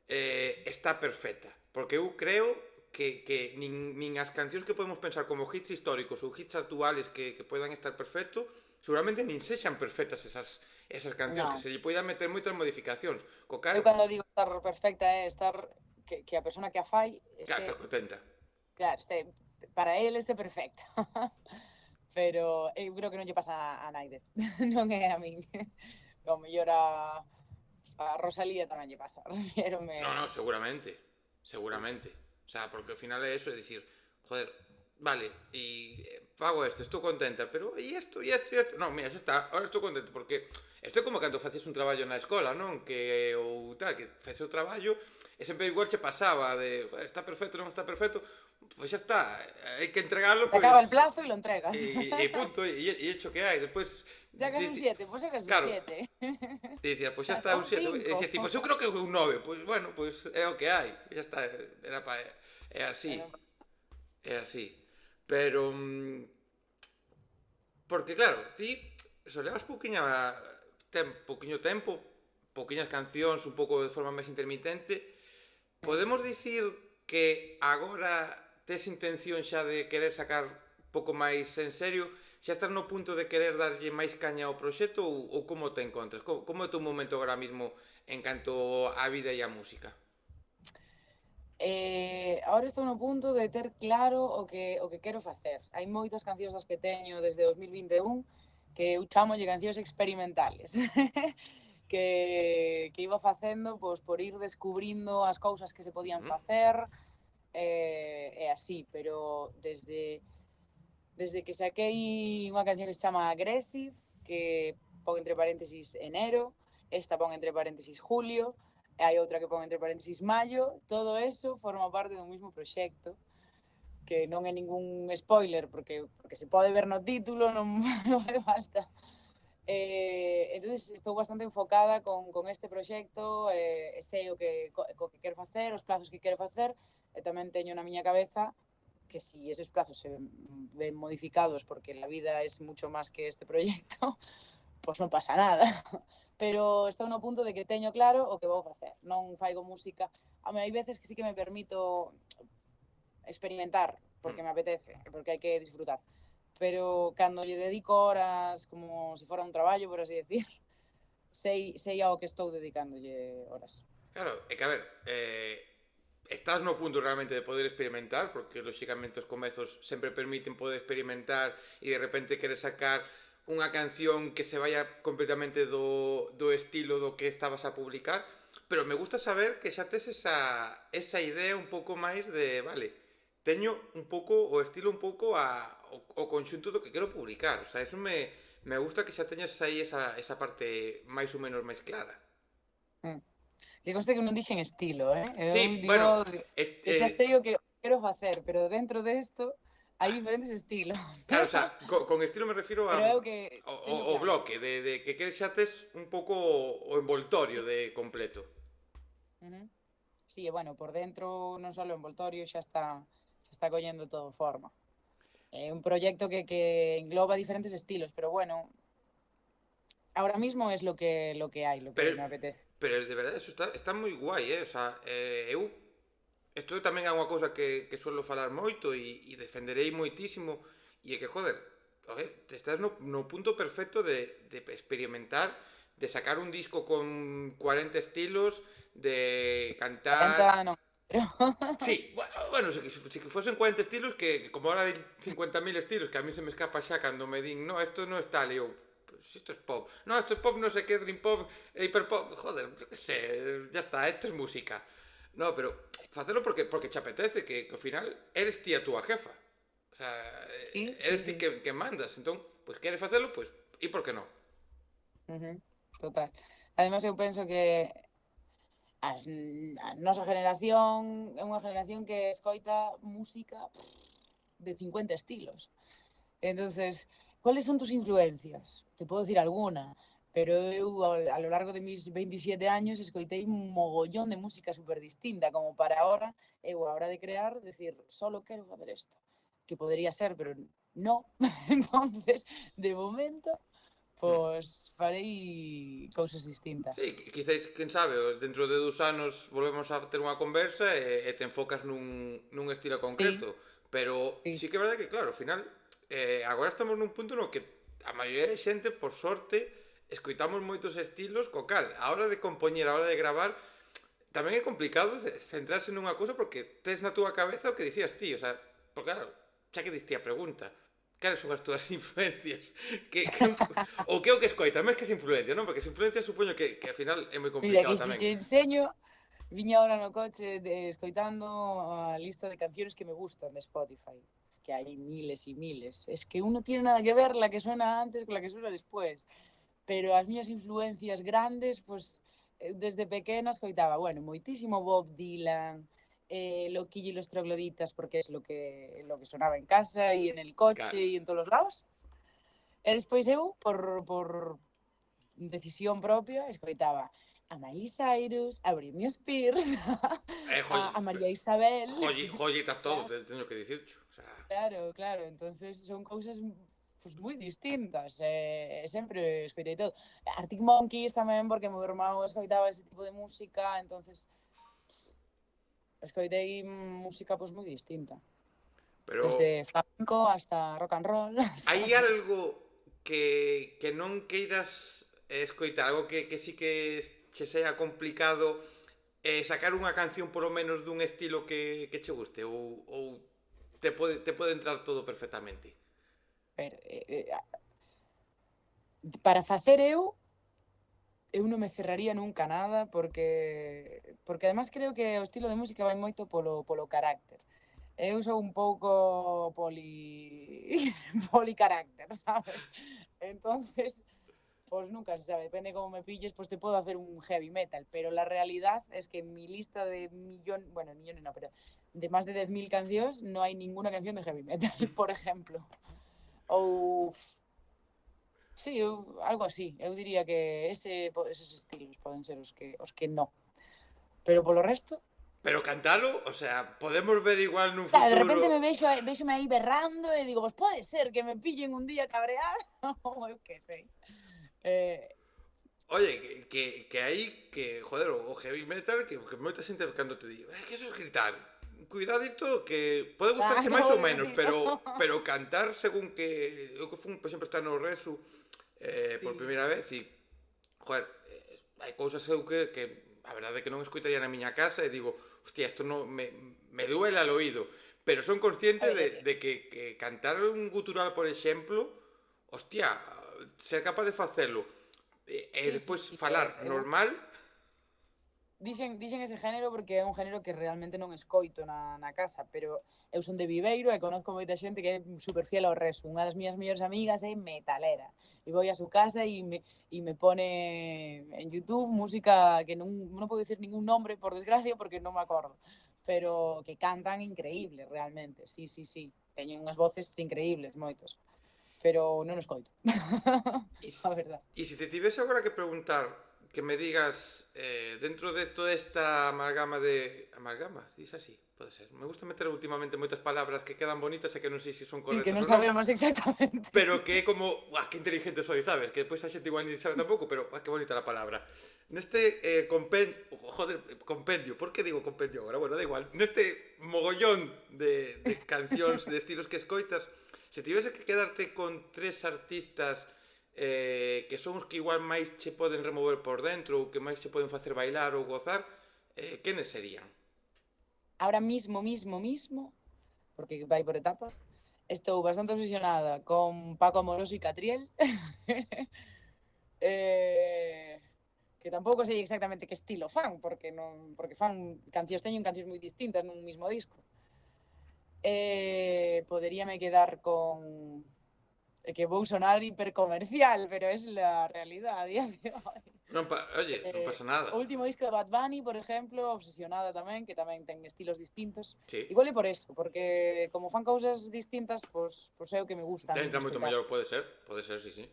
está perfecta? Porque eu creo que nin as cancións que podemos pensar como hits históricos ou hits actuales que poidan estar perfectos, seguramente nin sexan perfectas esas cancións, que Non. se lle poidan meter moitas modificacións. Co cal, Eu cando digo estar perfecta é estar que a persona que a fai claro, estás contenta. claro, para el este perfecta. Pero eu creo que non lle pasa a naide. Non é a min. O mellor a Rosalía tamén lle pasa. No, Refiérome. no, seguramente. Seguramente. O sea, porque al final es eso, es decir, joder, vale, y pago esto, estoy contenta, pero ¿y esto, y esto, y esto? No, mira, xa está, ahora estou contento, porque esto é como cando faces un traballo na escola, non? Que, ou tal, que faces o traballo, e sempre igual che pasaba de, "Joder, está perfecto, non está perfecto, pois xa está, hai que entregarlo, Se pois, acaba el plazo y lo entregas. e punto, e hecho que hai, despois, Sacas un 7, pues sacas un claro, 7. e dicía, pois xa está O un un 7. E 5. dicías ti, pois eu creo que é un 9. Pois bueno, pois é o que hai. Xa está, era pa é así, é así. Pero porque claro, ti so levas pouquiño tempo, pouquiñas cancións, un pouco de forma máis intermitente. Podemos dicir que agora tes intención xa de querer sacar pouco máis en serio? Xa estás no punto de querer darlle máis caña ao proxecto ou como te encontras? Como é o teu momento agora mismo en canto á vida e á música? Ahora estou no punto de ter claro o que quero facer. Hai moitas cancións das que teño desde 2021 que eu chamolle cancións experimentales. que iba facendo pois, por ir descubrindo as cousas que se podían Mm? facer e así, pero desde que saquei unha canción que se chama Aggressive, que pon entre paréntesis enero, esta pon entre paréntesis julio, e hai outra que pon entre paréntesis maio, todo eso forma parte dun mismo proxecto, que non é ningún spoiler, porque se pode ver no título, non, non fai falta. Entonces estou bastante enfocada con este proxecto, sei co que quero facer, os plazos que quero facer, e tamén teño na miña cabeza que si esos plazos se ven modificados porque la vida es mucho más que este proyecto, pues non pasa nada. Pero estou no punto de que teño claro o que vou facer. Non faigo música. A mí hai veces que sí que me permito experimentar porque me apetece, porque hai que disfrutar. Pero cando lle dedico horas como se fora un traballo, por así decir, sei ao que estou dedicándolle horas. Claro, é que a ver, estás no punto realmente de poder experimentar, porque lóxicamente os comezos sempre permiten poder experimentar e de repente querer sacar unha canción que se vaya completamente do estilo do que estabas a publicar, pero me gusta saber que xa tes esa idea un pouco máis de, vale, teño un pouco o estilo un pouco o conxunto do que quero publicar. O sea, eso me gusta que xa teñas aí esa parte máis ou menos máis clara. Mm. Que conste que non dixen estilo, eu Sí, bueno, digo que xa sei o que quero facer, pero dentro desto hai diferentes estilos. claro, o sea, con estilo me refiro Pero é o que teño o claro. bloque, de que xa tes un pouco o envoltorio de completo. Ujú. Sí, e bueno, por dentro non só o envoltorio xa está collendo todo forma. É un proxecto que engloba diferentes estilos, pero bueno, ahora mismo es lo que hai, lo Pero, que me apetece. pero de verdade, eso está moi guai, O sea, eu isto tamén é unha cousa que suelo falar moito e defenderei moitísimo e é que, joder, te estás no punto perfecto de experimentar, de sacar un disco con 40 estilos, de cantar. 40 non, pero Sí, bueno, se que fosen 40 estilos que como ahora hai 50.000 estilos que a mí se me escapa xa cando me din, no, esto no está, le eu, pues isto es pop. No, esto es pop, no sé qué, dream pop, hiperpop, joder, yo qué sé, ya está, esto es música. No, pero facelo porque che apetece, que ao final eres ti a túa jefa. O sea, sí, sí, eres ti sí. que mandas, entón, pues queres facelo, pues, e por que non? Ujú, total. Además, eu penso que a nosa generación é unha generación que escoita música de 50 estilos. Entonces, ¿cuáles son tus influencias? Te puedo decir alguna, pero eu a lo largo de mis 27 años escoitei un mogollón de música súper distinta, como para ahora, eu a hora de crear, decir, solo quero facer isto, que podría ser, pero no. Entonces, de momento, Hmm. pois farei cousas distintas. Sí, quizáis, quen sabe, dentro de 2 anos volvemos a ter unha conversa e te enfocas nun estilo Sí, concreto. Pero sí, sí que é verdade que, claro, ao final, agora estamos nun punto no que a maioría de xente, por sorte, escoitamos moitos estilos, co cal, a hora de compoñer, a hora de gravar, tamén é complicado centrarse nunha cousa porque tes na túa cabeza o que dicías ti, o sea, porque claro, xa que diste a pregunta, cales son as túas influencias? Ou que é o que escoitas, máis que as influencias, non? Porque as influencias supoño que ao final é moi mira complicado que si tamén. che enseño, viña ahora no coche escoitando a lista de canciones que me gustan de Spotify, que hai miles y miles. Es que uno tiene nada que ver la que suena antes con la que suena después. Pero as miñas influencias grandes, pues desde pequena escoitaba, bueno, moitísimo Bob Dylan, Loquillo y los trogloditas, porque es lo que sonaba en casa y en el coche Claro. y en todos los lados. E despois eu, por decisión propia, escoitaba a Miley Cyrus, a Britney Spears, Joy, a María Isabel. joyitas todo, Claro, teño que dicircho. O sea, claro, claro. Entonces son cousas pues, moi distintas. Sempre escoitei todo. Arctic Monkeys tamén, porque meu irmão escoitaba ese tipo de música, entonces escoitei música pues, moi distinta. pero Desde flamenco hasta rock and roll, hai ¿sabes? algo que non queiras escoitar, algo que sí que che sea complicado sacar unha canción polo menos dun estilo que che guste ou te pode entrar todo perfectamente. Pero, para facer eu non me cerraría nunca nada porque además creo que o estilo de música vai moito polo carácter. Eu sou un pouco policarácter, sabes? Entonces, pues nunca se sabe, depende de cómo me pilles, pues te puedo hacer un heavy metal, pero la realidad es que en mi lista de millones no, pero de más de 10.000 cancións no hai ninguna canción de heavy metal, por ejemplo. Ou sí, algo así. Eu diría que eses estilos poden ser os que no. Pero polo resto, Pero cantalo, o sea, podemos ver igual nun claro, de futuro. repente véxome aí berrando e digo, pues pode ser que me pillen un día cabreada, ou eu que sei. Eh, Oye, que aí, que, joder, o heavy metal, que moita xente cando te di, que eso es gritar. Cuidadito, que pode gustarche máis acabo ou de menos, decirlo. pero cantar según que... Eu que fun, por exemplo, estar no Resu por Sí. primeira vez e, joder, hai cousas eu que a verdade é que non escoitaría na miña casa e digo, hostia, isto non me duele al oído, pero son A consciente ver, de que cantar un gutural, por exemplo, hostia, ser capaz de facelo e sí, sí, despois sí, falar normal, dixen ese género porque é un género que realmente non escoito na casa, pero eu son de Viveiro e conozco moita xente que é super fiel ao resto. Unha das miñas mellores amigas é metalera e vou a súa casa e me pone en YouTube música que non podo dicir ningún nombre, por desgracia, porque non me acordo, pero que cantan increíble, realmente. Sí, sí, sí. Teñen unhas voces increíbles, moitos, pero non os coito. E A verdad. se te tivese agora que preguntar, que me digas, dentro de toda esta amalgama de... Amalgamas, dis así? Pode ser. Me gusta meter últimamente moitas palabras que quedan bonitas e que non sei se son Sí, que correctas non ou non, sabemos exactamente. pero que é como, uah, que inteligente soy, sabes? Que depois a xente igual ni sabe tampouco, pero uah, que bonita a palabra. Neste compendio, por que digo compendio agora? Bueno, da igual. Neste mogollón de cancións, de estilos que escoitas, se tivese que quedarte con tres artistas que son os que igual máis che poden remover por dentro ou que máis che poden facer bailar ou gozar, quenes serían? Ahora mismo, porque vai por etapas, estou bastante obsesionada con Paco Amoroso y Catriel. eh, que tampouco sei exactamente que estilo fan, porque fan teñen cancións moi distintas nun mismo disco. Poderíame quedar con que vou sonar hipercomercial, pero es la realidad a día de hoy. Oye, non pasa nada. O último disco de Bad Bunny, por exemplo, obsesionada tamén, que tamén ten estilos distintos. Sí. Igual é por eso, porque como fan cousas distintas, pois é o que me gusta a min Entra moito escoitar. mellor, pode ser, sí, sí.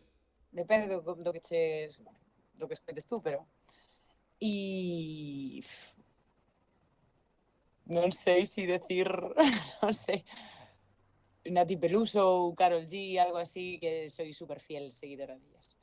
Depende do que che do que escoites tú, pero e non sei se decir, non sei, Nati Peluso ou Karol G, algo así, que soy super fiel seguidora dellas.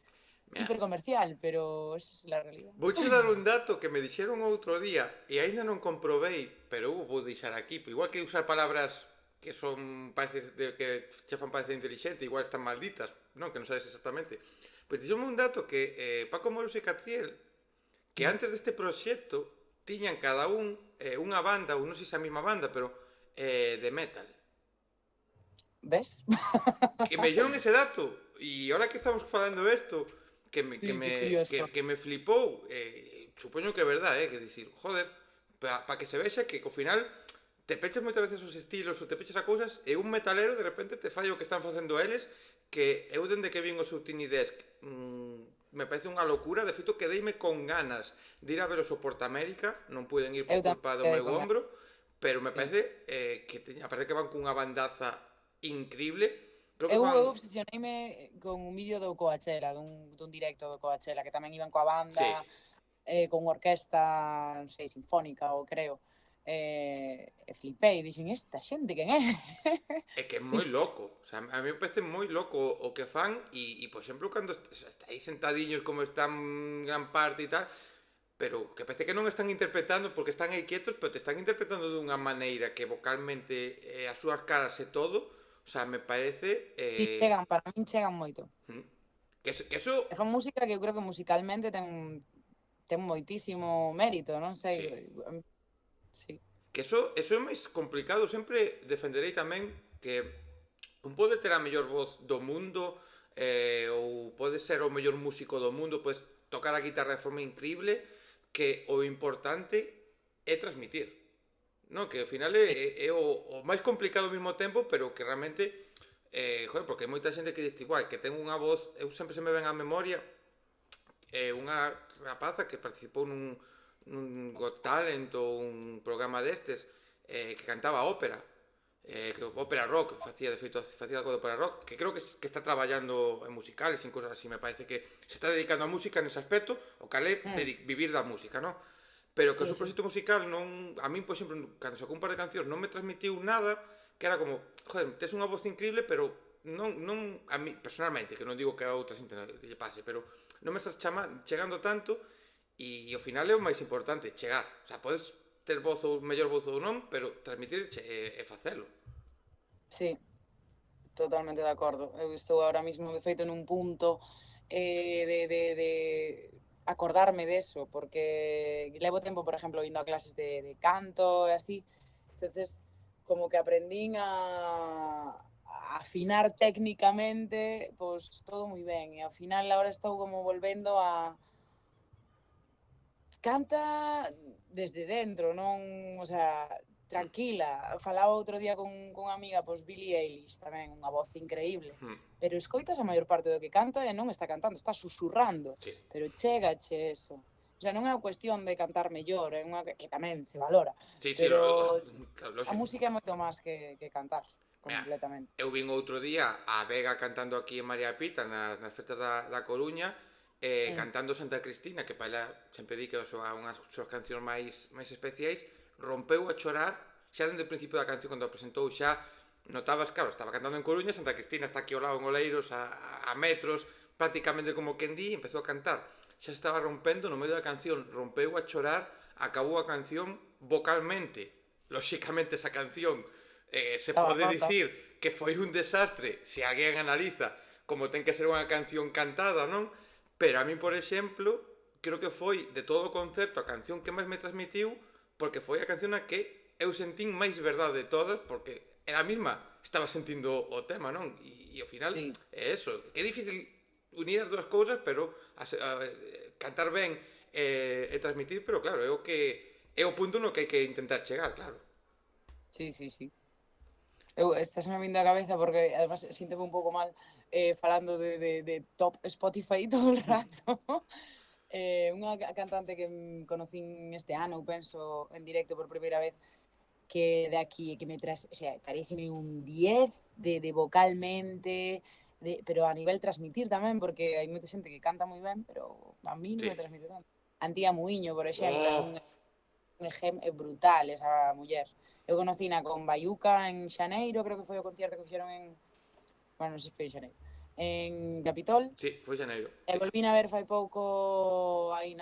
Mira, Hipercomercial, pero esa es la realidad. vouche dar un dato que me dixeron outro día e aínda non comprobei, pero vou deixar aquí. Igual que usar palabras que son pareces de que che fan parecer inteligente, igual están malditas, non, que non sabes exactamente. Pois dixeron un dato que Paco Moros e Catriel, que antes deste proxecto tiñan cada un unha banda, ou non sei se a mesma banda, pero de metal. ¿Ves? Que me dieron ese dato e ahora que estamos falando isto Sí, qué curioso. que me flipou, supoño que é verdade, que dicir, joder, para que se vexa que ao final te pechas moitas veces os estilos ou te pechas a cousas e un metalero de repente te falla o que están facendo eles, que eu dende que vin o seu Tiny Desk me parece unha locura, de feito quedeime con ganas de ir a ver o Soporta América, non puiden ir por Eu tamén culpa do quedei meu con ombro, pero me sí. parece aparte que van cunha bandaza increíble. Creo que Eu fan... obsesioneime con un vídeo do Coachella, dun directo do Coachella, que tamén iban coa Sí, banda, con orquesta, non sei, sinfónica ou creo. E flipei, dixen, esta xente quen é? é que é Sí. moi loco. O sea, a mí me parece moi loco o que fan por exemplo, cando estáis sentadiños como están gran parte e tal, pero que parece que non están interpretando porque están aí quietos, pero te están interpretando dunha maneira que vocalmente as súas caras e todo, o sea, me parece Sí, chegan, para min chegan moito. que eso E fan música que eu creo que musicalmente ten moitísimo mérito, non sei. sí. Sí. Que eso é máis complicado, sempre defenderei tamén que un pode ter a mellor voz do mundo ou pode ser o mellor músico do mundo, podes tocar a guitarra de forma increíble, que o importante é transmitir. No, que ao final é o máis complicado ao mesmo tempo, pero que realmente joder, porque hai moita xente que dice igual, que ten unha voz, eu sempre se me ven á memoria unha rapaza que participou nun Got Talent ou un programa destes que cantaba ópera, que ópera rock, facía de feito facía algo de ópera rock, que creo que está traballando en musicales, en cosas así, me parece que se está dedicando a música nese aspecto, o calé vivir da música, non? Pero que o Sí, seu sí. proxecto musical non, a min, por exemplo, cando sacou un par de cancións non me transmitiu nada, que era como, joder, tes unha voz increíble, pero non a mí personalmente, que non digo que a outra xente lle pase, pero non me estás chegando tanto e ao final é o máis importante, chegar. O sea, podes ter voz ou mellor voz ou non, pero transmitir e facelo. Sí, totalmente de acordo. Eu estou ahora mismo, de feito, nun punto de acordarme deso, porque levo tempo, por exemplo, indo a clases de canto e así, entonces como que aprendín a afinar técnicamente, pois todo moi ben, e ao final agora estou como volvendo canta desde dentro, non, o sea, tranquila. Falaba outro día con unha amiga, pois Billie Eilish, tamén unha voz increíble. Pero escoitas a maior parte do que canta e non está cantando, está susurrando. Sí, Pero chégache eso. O sea, non é unha cuestión de cantar mellor, é unha que tamén se valora. sí, sí, Pero claro, a lógico. música é moito máis que cantar, Mira, completamente. eu vin outro día a Vega cantando aquí en María Pita nas festas da Coruña, cantando Santa Cristina, que para ela sempre di que é unhas súas cancións máis especiais, rompeu a chorar xa dende o principio da canción, cando a presentou xa notabas, claro, estaba cantando en Coruña, Santa Cristina está aquí ao lado en Oleiros, a metros, prácticamente como quen di, empezou a cantar, xa se estaba rompendo no medio da canción, rompeu a chorar, acabou a canción vocalmente, lóxicamente esa canción se Estaba pode rota. dicir que foi un desastre se alguén analiza como ten que ser unha canción cantada, non? Pero a mí, por exemplo, creo que foi de todo o concerto a canción que máis me transmitiu, porque foi a canción na que eu sentín máis verdade de todas, porque ela mesma estaba sentindo o tema, non? E ao final Sí. é eso, que é difícil unir as dúas cousas, pero cantar ben e transmitir, pero claro, é o punto no que hai que intentar chegar, claro. Sí, sí, sí. Estás me vindo a cabeza porque además síntome un pouco mal falando de top Spotify todo el rato. Unha cantante que conocín este ano, eu penso, en directo por primeira vez, que de aquí, que me o sea, pareceme un 10 de vocalmente, pero a nivel transmitir tamén, porque hai moita xente que canta moi ben, pero a mí non Sí. me transmite tanto. Antía Muiño, por exemplo, é Oh, é brutal esa muller. Eu conocina con Bayuca en Xaneiro, creo que foi o concierto que fixeron en... Bueno, non sei se foi en Xaneiro. En Capitol. sí, foi xaneiro. E volvín a ver fai pouco aí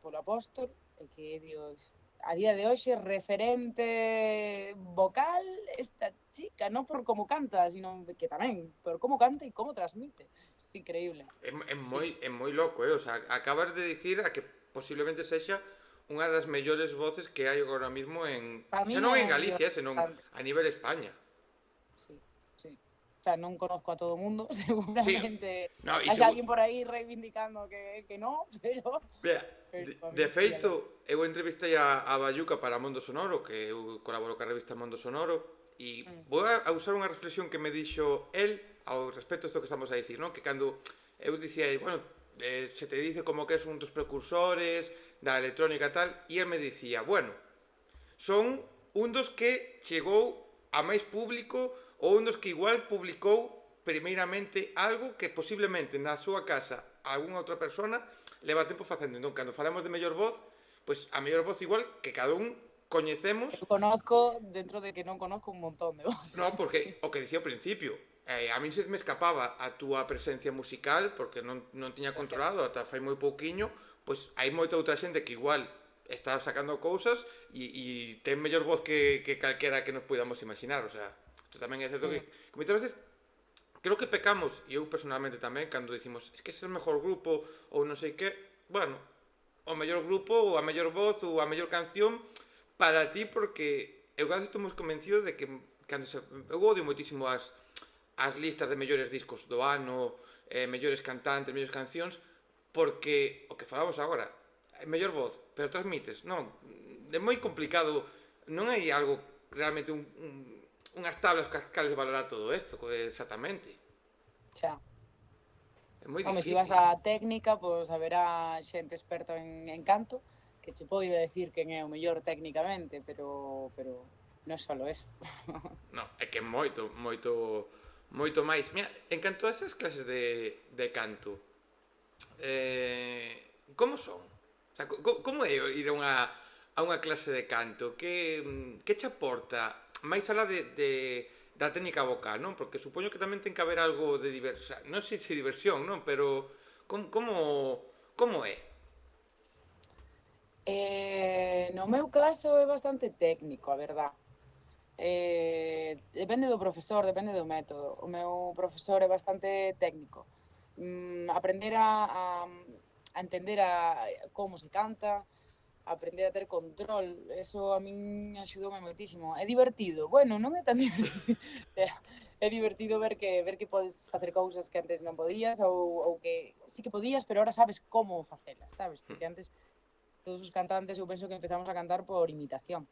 polo Apóstol, e que, Dios, a día de hoxe referente vocal esta chica, non por como canta, sino que tamén, por como canta e como transmite. É increíble. Sí. É moi loco, o sea, acabas de dicir a que posiblemente sexa unha das mellores voces que hai agora mismo Para xa min non é en o mellor Galicia, senón cantante. a nivel España. Sí, sí. O sea, non conozco a todo o mundo, Sí, seguramente no, e hai alguén por aí reivindicando que non, Mira, pero para de min sí, feito, eu entrevistei a Bayuca para Mondo Sonoro, que eu colaboro ca revista Mondo Sonoro, e vou a usar unha reflexión que me dixo el ao respecto a isto que estamos a dicir, non? Que cando eu dicía, bueno, se te dice como que es un dos precursores da electrónica e tal, e el me dicía, bueno, son un dos que chegou a máis público ou un dos que igual publicou primeiramente algo que posiblemente na súa casa algunha outra persona leva tempo facendo. Entón, cando falamos de mellor voz, pois a mellor voz igual que cada un coñecemos. eu conozco, dentro de que non conozco un montón de voces. No, porque o que dicía ao principio, a min se me escapaba a túa presencia musical porque non tiña controlado ata fai moi pouquiño, pois hai moita outra xente que igual está sacando cousas e ten mellor voz que calquera que nos podamos imaginar, o sea, isto tamén é certo que moitas veces creo que pecamos, e eu personalmente tamén, cando dicimos, es que ese é o mellor grupo ou non sei que, bueno, o mellor grupo ou a mellor voz ou a mellor canción para ti, porque eu cada vez estou moi convencido de que cando eu odio moitísimo as listas de mellores discos do ano, mellores cantantes, mellores cancións, porque o que falamos agora, mellor voz, pero transmites, non, é moi complicado, non hai algo realmente unhas tablas cales valorar todo isto, exactamente. Xa. É moi Home, se difícil. vas á técnica, pois haberá xente experta en canto que che pode decir quen é o mellor técnicamente, pero non é solo eso. No, é que moito máis. Mira, en canto a esas clases de canto, como son? O sea, como é ir a unha clase de canto? Que che aporta máis alá da técnica vocal, non? Porque supoño que tamén ten que haber algo de diversión, non sei se diversión, non? Pero como é? No meu caso é bastante técnico, a verdad. Depende do profesor, depende do método. O meu profesor é bastante técnico. Aprender a entender como se canta, aprender a ter control, eso a min axudoume moitísimo. É divertido? Bueno, non é tan divertido. É divertido ver que podes facer cousas que antes non podías ou que sí que podías, pero ahora sabes como facelas, sabes? Porque antes todos os cantantes eu penso que empezamos a cantar por imitación,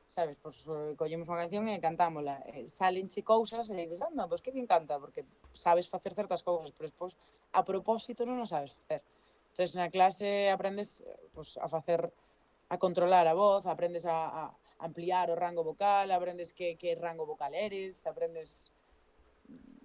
sabes? Pois collemos unha canción e cantámola. Salenche cousas e dices, anda, pois que bien canta, porque sabes facer certas cousas, pero despois a propósito non o sabes facer. Entonces na clase aprendes pois, a facer, a controlar a voz, aprendes a ampliar o rango vocal, aprendes que rango vocal eres, aprendes.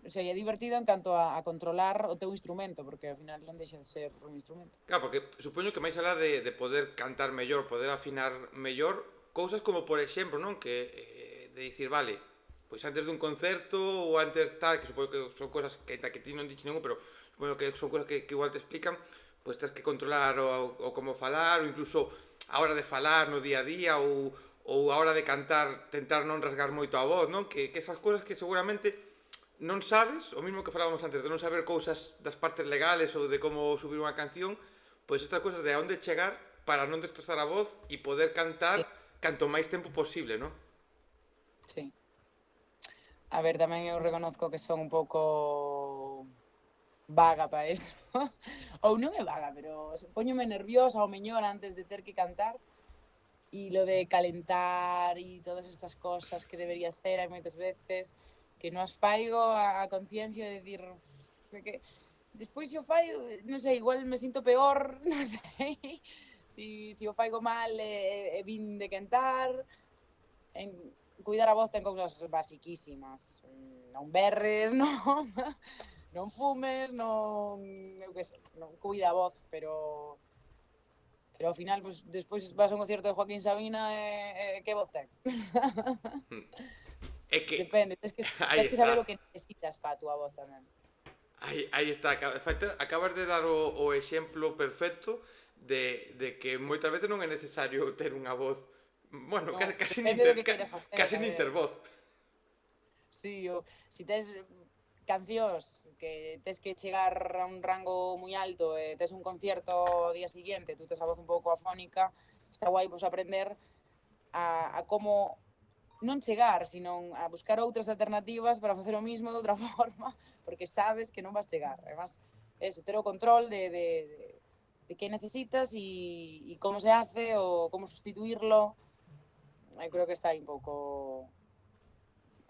O sea, é divertido en canto a controlar o teu instrumento, porque ao final non deixa de ser un instrumento. Claro, porque supoño que máis alá de poder cantar mellor, poder afinar mellor, cousas como, por exemplo, non? Que de dicir, vale, pois antes dun concerto ou antes tal, que supoño que son cousas que ti non diches ningún, pero supoño que son cousas que igual te explican, pois tens que controlar o como falar, ou incluso a hora de falar no día a día, ou a hora de cantar, tentar non rasgar moito a voz, non? Que esas cousas que seguramente non sabes, o mismo que falábamos antes, de non saber cousas das partes legales ou de como subir unha canción, pois estas cousas de a onde chegar para non destrozar a voz e poder cantar Sí, canto máis tempo posible, non? sí. A ver, tamén eu reconozco que son un pouco vaga para eso. Ou non é vaga, pero poñome nerviosa ao mellor antes de ter que cantar e lo de calentar e todas estas cosas que debería hacer hai moitas veces que non as faigo a conciencia de dir que despois se o fai, non sei, igual me sinto peor, non sei, si o faigo mal e vin de cantar, en, cuidar a voz ten cousas basiquísimas, non berres, non fumes, non, eu que sei, non cuida a voz, pero ao final, pues, despois vas a un concierto de Joaquín Sabina e que voz ten? É que Depende, aí tens que está. saber o que necesitas para a túa voz tamén. Aí está, acabas de dar o exemplo perfecto de que moitas veces non é necesario ter unha voz, bueno, Non, casi nin depende do ter, que queiras facer, casi a nin ver. ter voz. Si, o, si tes cancións que tes que chegar a un rango moi alto e tes un concierto ao día seguinte, tú tes a voz un pouco afónica, está guai pois, aprender a como non chegar, sino a buscar outras alternativas para facer o mismo de outra forma, porque sabes que non vas chegar. Además, eso, ter o control de que necesitas e como se hace ou como sustituirlo, eu creo que está aí un pouco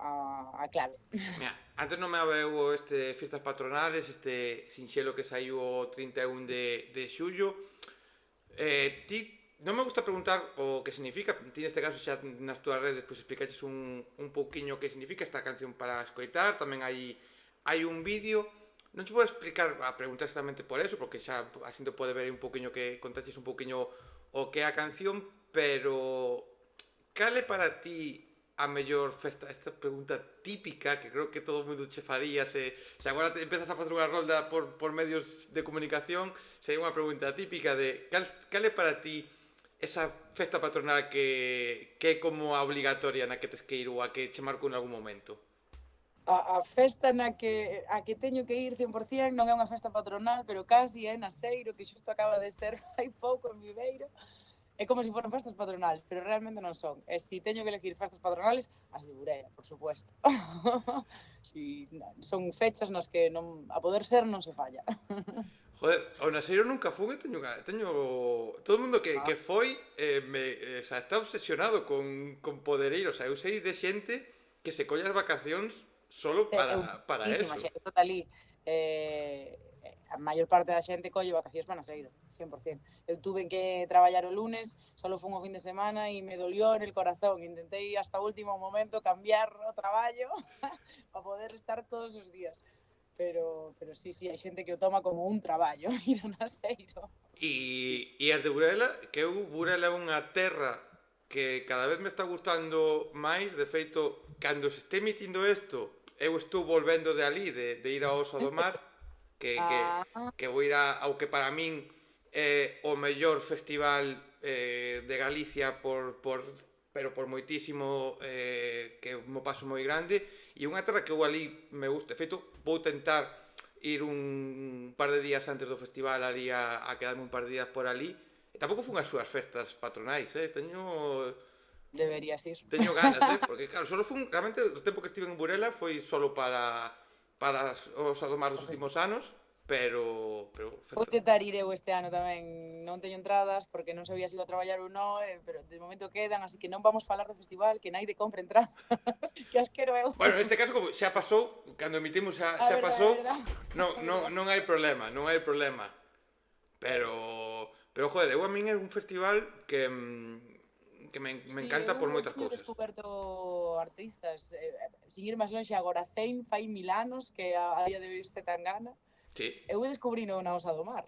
a clave. Mira, antes non me habeu este Fiestas Patronales, este sinxelo que saiu o 31 de xullo. Ti non me gusta preguntar o que significa, ti neste caso xa nas túas redes pois explicaches un pouquiño que significa esta canción para escoitar, tamén hai un vídeo. Non te vou explicar, a preguntar exactamente por eso, porque xa a xente pode ver un pouquiño que contaches un pouquiño o que é a canción, pero cal é para ti a mellor festa? Esta pregunta típica que creo que todo o mundo che faría se agora te empezas a facer unha rolda por medios de comunicación, sería unha pregunta típica de cal é para ti esa festa patronal que é como a obligatoria na que tes que ir ou a que che marcou en algún momento? A festa a que teño que ir 100% non é unha festa patronal, pero casi é na Seiro, que xusto acaba de ser hai pouco en Viveiro. É como se foran festas patronales, pero realmente non son. E si teño que elegir festas patronales, as de Burela, por supuesto. Si, son fechas nas que non, a poder ser non se falla. Joder, ao Naseiro nunca fun e teño todo o mundo Ah, que foi o sea, está obsesionado con poder ir, o sea, eu sei de xente que se colle as vacacións solo eu para moitísima eso. xente está ali. A maior parte da xente colle vacacións para Naseiro, 100%. Eu tuve que traballar o lunes, solo fun o fin de semana e me dolió en el corazón. Intentei hasta o último momento cambiar o traballo para poder estar todos os días. Pero sí, sí, hai xente que o toma como un traballo ir a Naseiro. Sí. E as de Burela, que eu Burela é unha terra que cada vez me está gustando máis, de feito, cando se este emitindo isto, eu estou volvendo de ali, de ir ao Oso do Mar, que, que, Ah, que vou ir ao que para min é o mellor festival de Galicia pero por moitísimo que mo paso moi grande e unha terra que eu ali me gusta. De feito, vou tentar ir un par de días antes do festival ali a quedarme un par de días por ali. E tampouco fun as súas festas patronais, deberías ir. teño ganas, porque claro, solo fun, realmente o tempo que estive en Burela foi solo para os adomar dos últimos anos. pero Vou tentar ir eu este ano tamén. Non teño entradas porque non sabía se iba a traballar ou non, pero de momento quedan, así que non vamos falar do festival, que naide compre entradas, que asquero eu. bueno, neste caso, como xa pasou, cando emitimos xa A pasou, verdad, a verdad. non hai problema, non hai problema. Pero joder, eu a min é un festival que me Sí, encanta por eu moitas teño cousas. descoberto artistas, sin ir máis lonxe, agora Zayn fai 1000 anos, que a día de hoxe este tan gana. Sí. Eu descubrino na Osa do Mar.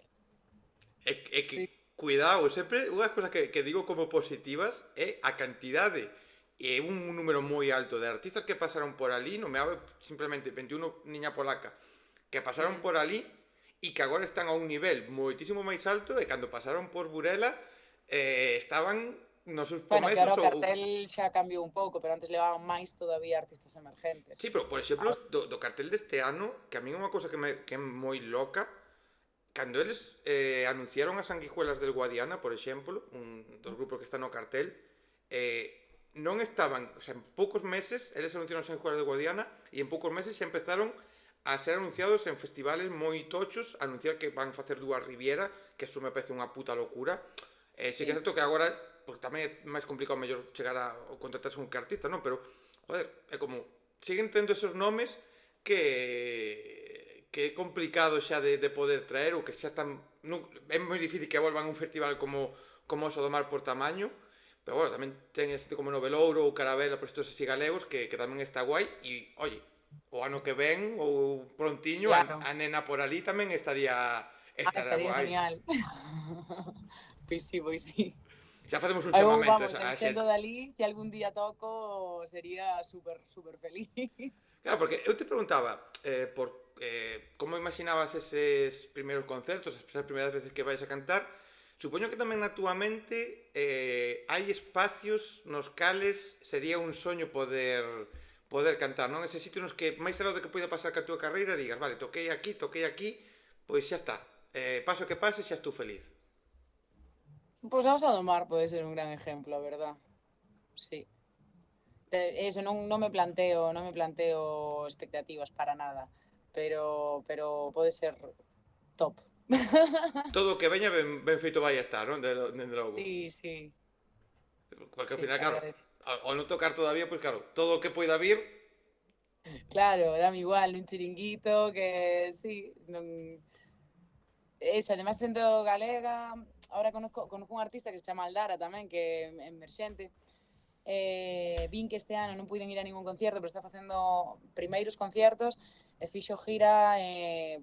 É que, Sí. cuidado, sempre unha cousas que digo como positivas é a cantidade e un número moi alto de artistas que pasaron por ali, non me habe simplemente 21 niña polaca, que pasaron Mm. por ali e que agora están a un nivel moitísimo máis alto e cando pasaron por Burela estaban nos seus Bueno, que comezos ahora o ou cartel xa cambiou un pouco, pero antes levaban máis todavía artistas emergentes. sí, pero por exemplo Ahora, do cartel deste ano, que a min é unha cousa que é moi loca. Cando eles anunciaron as Sanguijuelas del Guadiana, por exemplo, un dos grupos que está no cartel, non estaban, o sea, en poucos meses, eles anunciaron as Sanguijuelas del Guadiana e en poucos meses xa empezaron a ser anunciados en festivales moi tochos, anunciar que van facer dúas Riviera, que eso me parece unha puta locura. Sí que é sí. certo que agora, porque tamén é máis complicado mellor chegar a contratarse un artista, non? Pero, joder, é como, siguen tendo esos nomes que é complicado xa de poder traer ou que xa están é moi difícil que volvan a un festival como o do Mar por tamaño, pero bueno, tamén ten este como Novelouro ou Carabela, por estos así galegos que tamén está guai e, oye, o ano que ven ou prontiño Claro. a nena por ali tamén estará Estaría guai. genial. Pois sí. Xa facemos un Eu, chamamento vamos, a eu sendo xente. dali, se algún día toco, sería super, super feliz. Claro, porque eu te preguntaba como imaginabas eses primeiros concertos, esas primeiras veces que vais a cantar. Supoño que tamén na túa mente hai espacios nos cales sería un soño poder cantar, non? Eses sitios nos que máis aló de que poida pasar ca túa carreira digas, vale, toquei aquí, pois xa está. Paso que pase, xa estou feliz. Pois a Osa do Mar pode ser un gran exemplo, a verdad. Sí. Eso non me planteo expectativas para nada, pero pode ser top. Todo o que veña ben feito vai a estar, non? Dende logo. Sí, sí, Porque ao sí, final, claro, agradece. ao non tocar todavía, pois claro, todo o que poida vir. Claro, dame igual, un chiringuito que sí, non. Eso, además sendo galega, ahora conozco un artista que se chama Aldara tamén, que é emerxente. Vin que este ano non puiden ir a ningún concierto, pero está facendo primeiros conciertos e fixo gira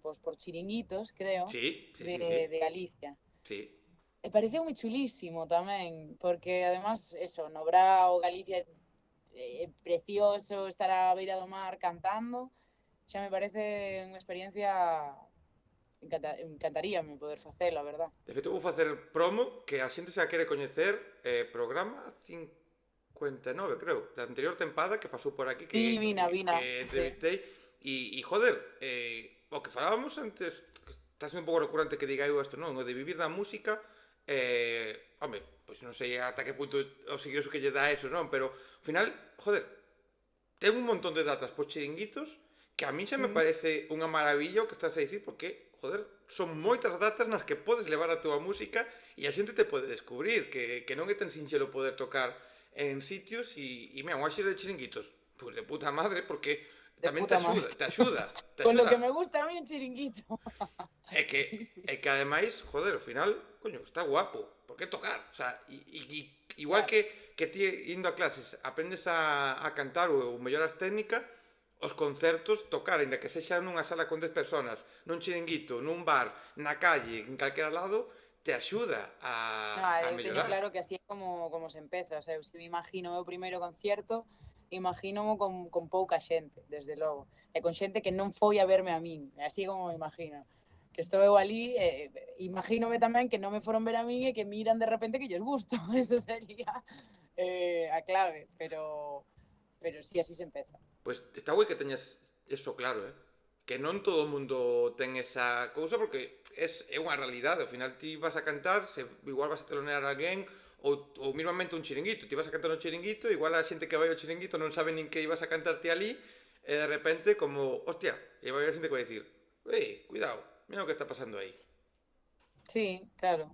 pois por chiringuitos, creo, Sí, sí, de, sí, sí. de Galicia. Sí. E pareceu moi chulísimo tamén, porque además, eso, no Brao, Galicia, é precioso estar á beira do mar cantando, xa me parece unha experiencia encantaríame poder facelo, a verdad. De feito, vou facer promo que a xente xa quere coñecer programa 59, creo, da anterior tempada que pasou por aquí Sí, vina, que sí. entrevistei e joder, o que falábamos antes, que está sendo un pouco recurrente que diga eu isto, non? O de vivir da música, home, pois non sei ata que punto o seguiroso que lle dá eso, non? Pero, ao final, joder, ten un montón de datas por chiringuitos que a mí xa me parece unha maravilla o que estás a dicir porque, joder, son moitas datas nas que podes levar a túa música e a xente te pode descubrir que non é tan sinxelo poder tocar en sitios e mira, unha xira de chiringuitos, pois de puta madre porque De tamén puta madre. te axuda. Con lo que me gusta a mí un chiringuito. É que, Sí, sí. é que ademais, joder, ao final, coño, está guapo. Por que tocar? O sea, igual Claro. que ti indo a clases aprendes a cantar ou melloras técnica, os concertos tocar, ainda que sexa nunha sala con 10 personas, nun chiringuito, nun bar, na calle, en calquera lado, te axuda a Eu teño mellorar. claro que así é como se empeza. O sea, eu se me imagino o meu primeiro concierto, imagino con pouca xente, desde logo. E con xente que non foi a verme a min. Así é como me imagino. Que estou eu ali, imagínome tamén que non me foron ver a min e que miran de repente que lles gusto. Eso sería a clave, pero sí, así se empeza. Pois está guai que teñas eso claro, que non todo o mundo ten esa cousa porque é unha realidade, ao final ti vas a cantar, igual vas a telonear a alguén ou mismamente un chiringuito, ti vas a cantar un chiringuito, igual a xente que vai ao chiringuito non sabe nin que ibas a cantarte ali e de repente como, hostia, e vai a xente que vai dicir, cuidado, mira o que está pasando aí. Sí, claro.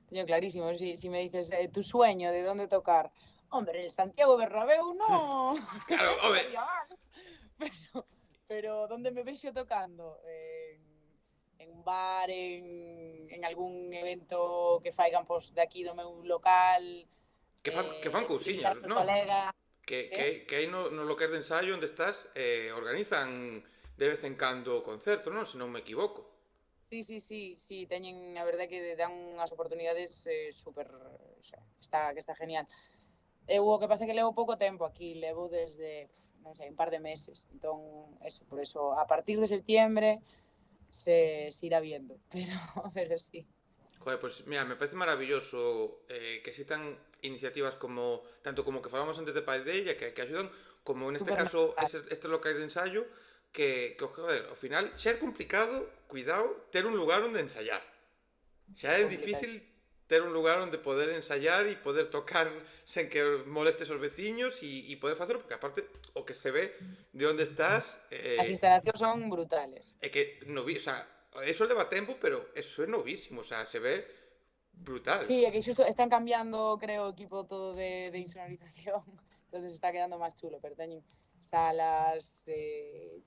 Teño clarísimo. Si me dices tu sueño de dónde tocar, hombre, el Santiago Bernabéu no Claro, home, estaría mal. Pero ¿dónde me vexo tocando? En un bar, en algún evento que faigan pois, de aquí do meu local, que fan cousiñas, invitar a meus non? colegas. Que, Que? que aí no local de ensayo onde estás organizan de vez en cando concertos, non? Se non me equivoco. Sí, teñen, a verdade que dan unhas oportunidades super, o sea, que está genial. Eu o que pasa é que levo pouco tempo aquí, levo desde, non sei, un par de meses. Entón, por eso, a partir de septiembre se irá viendo, pero sí. Joder, pues mira, me parece maravilloso que existan iniciativas como, tanto como que falamos antes de Paideia, que ayudan, como en este Súper caso natural. este local de ensayo, joder, ao final xa é complicado, cuidado, ter un lugar onde ensayar. Xa é Complicado. difícil ter un lugar onde poder ensayar e poder tocar sen que molestes os veciños e poder facelo, porque aparte o que se ve de onde estás As instalacións son brutales. é que o sea, eso leva tempo, pero eso é novísimo, o sea, se ve brutal. Sí, é que xusto están cambiando, creo, o equipo todo de insonorización. Entonces está quedando máis chulo, pero teñen salas,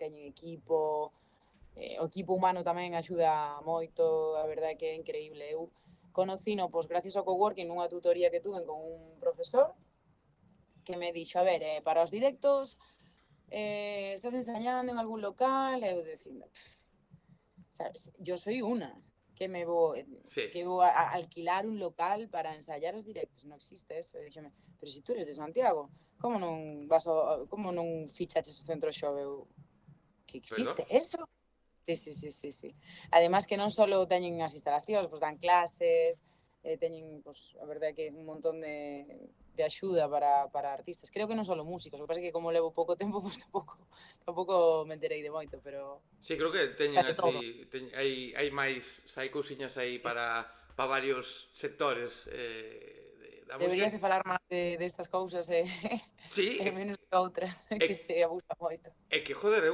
teñen equipo, o equipo humano tamén axuda moito, a verdade é que é increíble. Eu conocino, pois, gracias ao coworking, nunha tutoría que tuve con un profesor que me dixo, a ver, para os directos, estás ensayando en algún local? E eu dicindo, sabes, yo soy una que me vou Sí. que vou a alquilar un local para ensayar os directos, non existe eso. E díxome, pero se tú eres de Santiago, como non fichaches o centro xove? Eu, que Perdón? existe eso? Sí. Ademais que non só teñen as instalacións, pois dan clases, teñen, pois, a verdade que un montón de axuda para artistas. Creo que non só músicos, o que pasa é que como levo pouco tempo, pois tampouco me enterei de moito, pero Sí, creo que teñen de todo. así, hai máis, hai cousiñas aí para varios sectores da música. Deberíase falar máis destas cousas Sí, e menos de outras, é, que se abusa moito. é que, joder,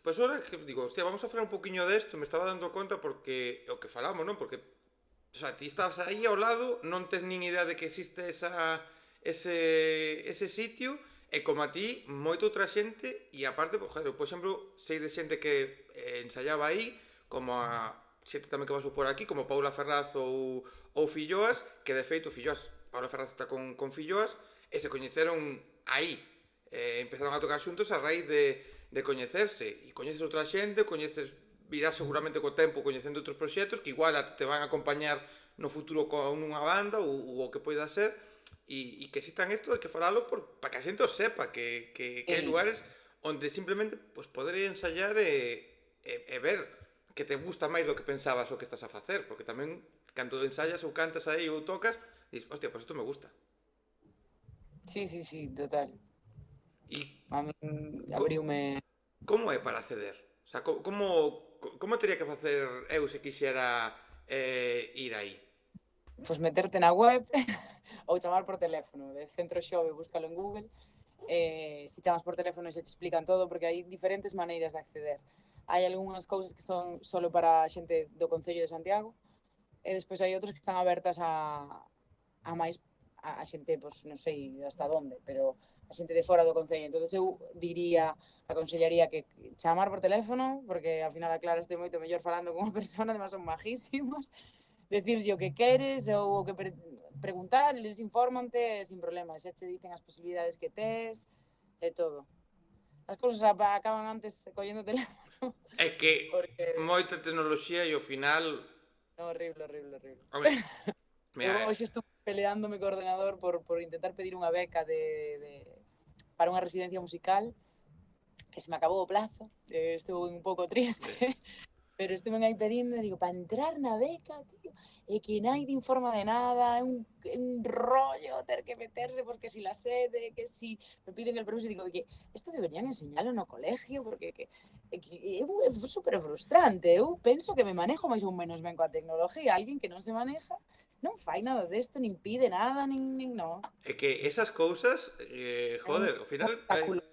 pois ahora que digo, hostia, vamos a falar un poquinho desto, me estaba dando conta porque o que falamos, non? Porque, o sea, ti estás aí ao lado, non tes nin idea de que existe ese sitio, e como a ti, moita outra xente, e aparte, por exemplo, sei de xente que ensayaba aí, como a xente tamén que pasou por aquí, como Paula Ferraz ou Filloas, que de feito Filloas, Paula Ferraz está con Filloas, e se coñeceron aí, empezaron a tocar xuntos a raíz de coñecerse, e coñeces outra xente, virás seguramente co tempo coñecendo outros proxectos que igual te van a acompañar no futuro con unha banda ou o que poida ser, e que existan isto, hai que falalo para que a xente o sepa, que hai lugares onde simplemente pues, poder ir ensayar e ver que te gusta máis do que pensabas o que estás a facer, porque tamén cando ensayas ou cantas aí ou tocas, dices, hostia, pues isto me gusta. Sí, total. E A min abriume... como é para acceder? O sea, como teria que facer eu se quixera ir aí? Pois meterte na web ou chamar por teléfono. De Centro Xove, búscalo en Google. Se chamas por teléfono xa te explican todo, porque hai diferentes maneiras de acceder. Hai algunhas cousas que son solo para a xente do Concello de Santiago, e despois hai outras que están abertas a máis a xente, pois non sei hasta onde, pero a xente de fora do Concello. Entonces eu aconsellaría que chamar por teléfono, porque ao final aclaraste moito mellor falando con unha persona, además son majísimas, decirlle o que queres ou o que preguntar, eles infórmante sin problema, xa che dicen as posibilidades que tes e todo. As cousas acaban antes collendo o teléfono. É que Porque moita tecnoloxía e ao final, no, horrible. home, Eu mira, hoxe estou peleándome co ordenador por intentar pedir unha beca para unha residencia musical, que se me acabou o plazo, estou un pouco triste, pero estuve aí pedindo e digo, para entrar na beca, tío, e que naide informa de nada, é un rollo ter que meterse, porque si la sede, que si me piden el permiso, e digo, que isto deberían enseñalo no colegio, porque é super frustrante, eu penso que me manejo máis ou menos ben coa tecnología, alguén que non se maneja, non fai nada desto, nin pide nada, nin non. é que esas cousas, É un joder, ao final obstáculo.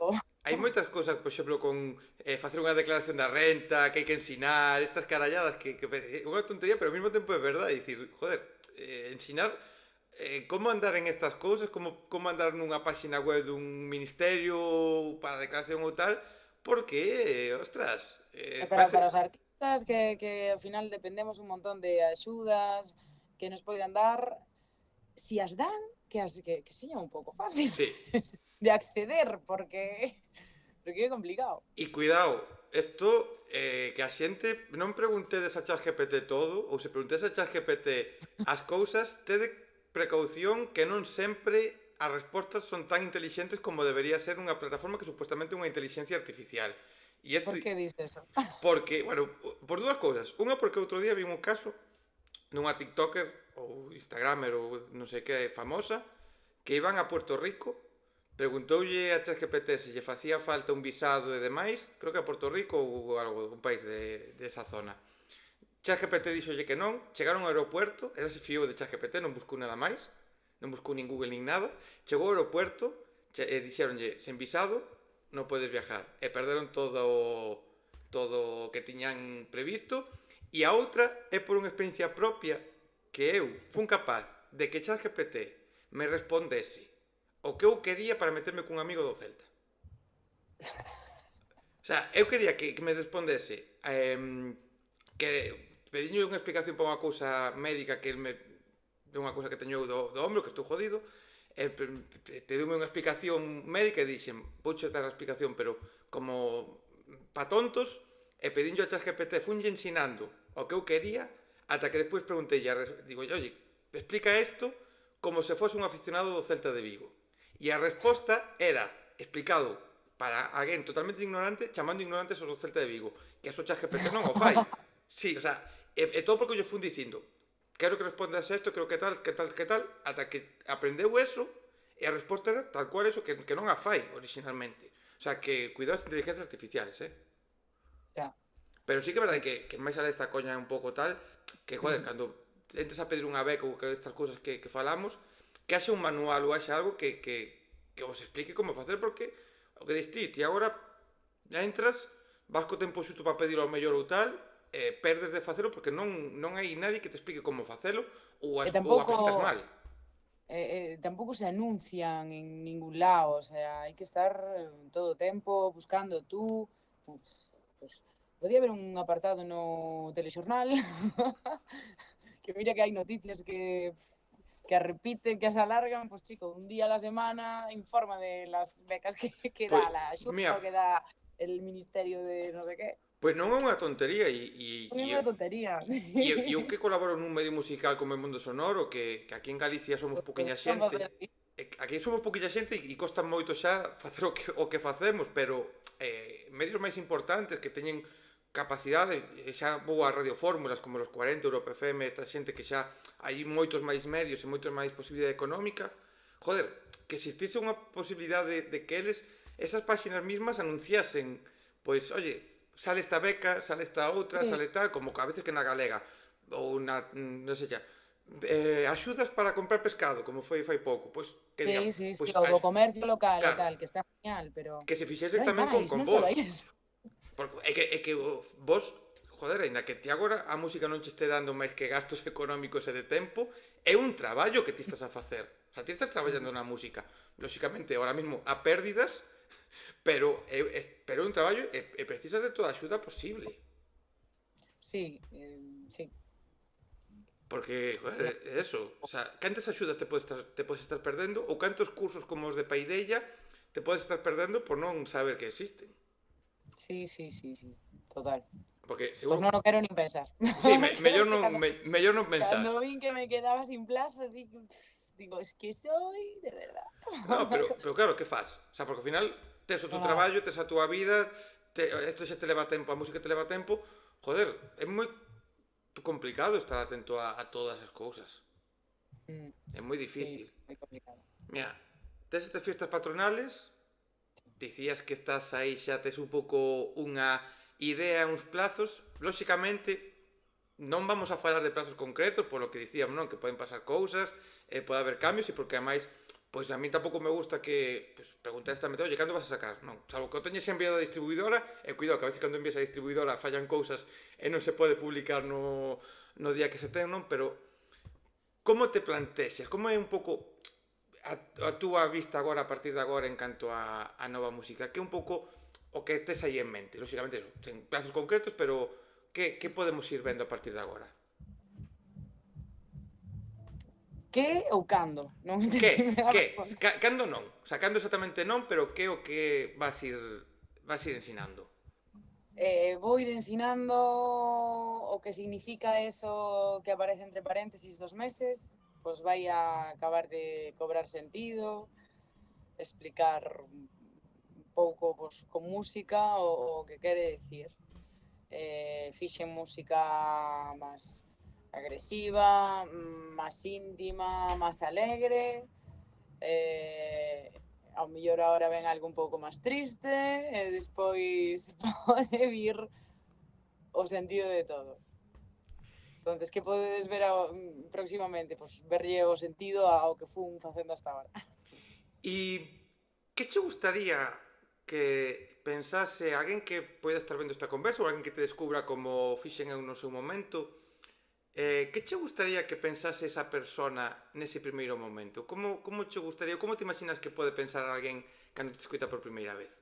hai moitas cousas, por exemplo, con facer unha declaración da renta, que hai que ensinar, estas caralladas que é unha tontería, pero ao mesmo tempo é verdade, dicir, joder, ensinar como andar en estas cousas, como andar nunha páxina web dun ministerio para declaración ou tal, porque, ostras, Para os artistas que ao final dependemos un montón de axudas que nos poidan dar, si as dan, que seña un pouco fácil sí. de acceder, porque é complicado. E cuidado, isto que a xente non preguntedes a ChatGPT todo, ou se preguntedes a ChatGPT as cousas, tede precaución que non sempre as respostas son tan intelixentes como debería ser unha plataforma que supuestamente é unha inteligencia artificial. E Por que dis eso? Porque, bueno, por dúas cousas. Unha, porque outro día vi un caso nunha TikToker ou Instagramer ou non sei que famosa que iban a Puerto Rico, preguntoulle a ChatGPT se lle facía falta un visado e demais, creo que a Puerto Rico ou algo, un país de esa zona. ChatGPT dixolle que non, chegaron ao aeropuerto, ela se fiou de ChatGPT, non buscou nada máis, non buscou nin Google nin nada, chegou ao aeropuerto e dixeronlle, sen visado non podes viajar, e perderon todo o que tiñan previsto. E a outra é por unha experiencia propia que eu fun capaz de que ChatGPT me respondese o que eu quería para meterme cun amigo do Celta. O sea, eu quería que me respondese que pediño unha explicación para unha cousa médica que me de unha cousa que teño do ombro, que estou jodido, pediume unha explicación médica e dixen, vouche dar a explicación, pero como pa tontos, e pedinlle a ChatGPT, funlle ensinando o que eu quería, ata que despois preguntei, digo, oye, explica isto como se fose un aficionado do Celta de Vigo. E a resposta era explicado para alguén totalmente ignorante, chamando ignorantes aos do Celta de Vigo, que a ChatGPT non o fai. Sí, o sea, é todo porque eu fun dicindo, quero que respondas a isto, creo que tal, ata que aprendeu eso, e a resposta era tal cual eso, que non a fai originalmente. O sea, que cuidado as inteligencias artificiales, Ya. Pero sí que é verdade que máis alá desta coña un pouco tal, que, joder, cando entres a pedir unha beca ou que estas cousas que falamos, que haxe un manual ou haxe algo que vos explique como facer, porque o que dis ti agora entras, vas co tempo xusto para pedirlo ao mellor ou tal, perdes de facelo porque non hai nadie que te explique como facelo ou a presentas mal. Tampouco se anuncian en ningún lado, o sea, hai que estar todo o tempo buscando tú, pues, podía haber un apartado no telexornal que mira que hai noticias que as repiten, que as alargan, pues chico, un día a la semana informa de las becas que da la Xunta o que da el Ministerio de no sé qué. Pois non é unha tontería Non é unha tontería. e eu que colaboro nun medio musical como o Mundo Sonoro, que aquí en Galicia somos poquinha xente, aquí somos poquinha xente e costa moito xa facer o que facemos, pero medios máis importantes que teñen capacidade, xa vou a Radio Fórmulas como los 40, Europa FM, esta xente que xa hai moitos máis medios e moitos máis posibilidade económica, joder, que existise unha posibilidade de que eles, esas páxinas mismas anunciasen, pois, oye, sale esta beca, sale esta outra, sale tal, como a veces que na Galega, ou na, non sei xa, axudas para comprar pescado, como foi fai pouco, pois, que diga, sí, o do comercio local claro, e tal, que está genial, pero que se fixese tamén con vos. Porque é que vos, joder, ainda que ti agora a música non che este dando máis que gastos económicos e de tempo, é un traballo que ti estás a facer. O sea, ti estás traballando na música. Lóxicamente, ahora mismo a pérdidas, pero é un traballo e precisas de toda a axuda posible. Sí, sí. Porque, joder, é eso. O sea, cantas axudas te podes estar perdendo ou cantos cursos como os de Paideia te podes estar perdendo por non saber que existen. Sí, total. Porque seguro... Pues non o quero nin pensar. Sí, mellor non pensar. Cando vin que me quedaba sin plaza, digo, es que soy de verdad. No, pero claro, que faz? O sea, porque ao final tes o teu traballo, tes a túa vida, isto xa te leva tempo, a música te leva tempo. Joder, é moi complicado estar atento a todas as cousas. É moi difícil. Sí, moi complicado. Mira, tes estas fiestas patronales, dicías que estás aí, xa tes un pouco unha idea, uns plazos. Lóxicamente, non vamos a falar de plazos concretos, polo que dicíamos, non, que poden pasar cousas, pode haber cambios, e porque ademais Pois a mí tampouco me gusta que pregunte esta mete, oye, cando vas a sacar? Non, salvo que o teñes enviado a distribuidora, e cuidado, que a veces cando envías a distribuidora fallan cousas e non se pode publicar no día que se ten, non? Pero como te plantexas? Como é un pouco a túa vista agora, a partir de agora, en canto a nova música? Que é un pouco o que tes aí en mente? Lóxicamente, sen plazos concretos, pero que podemos ir vendo a partir de agora? Que ou cando? Non entendime a pregunta. Cando non? O sea, cando exactamente non, pero que o que vas ir ensinando? Vou ir ensinando o que significa eso que aparece entre paréntesis dos meses, pois vai a acabar de cobrar sentido, explicar un pouco pois, con música o que quere decir. Fixen música máis agresiva, máis íntima, máis alegre, ao mellor agora ven algo un pouco máis triste e despois pode vir o sentido de todo. Entonces, que podedes ver próximamente? Pois verlle o sentido ao que fun facendo hasta agora. E que che gustaría que pensase alguén que poida estar vendo esta conversa ou alguén que te descubra como fixen eu no seu momento? Que che gustaría que pensase esa persona nese primeiro momento? Como che gustaría, como te imaginas que pode pensar alguén cando te escoita por primeira vez?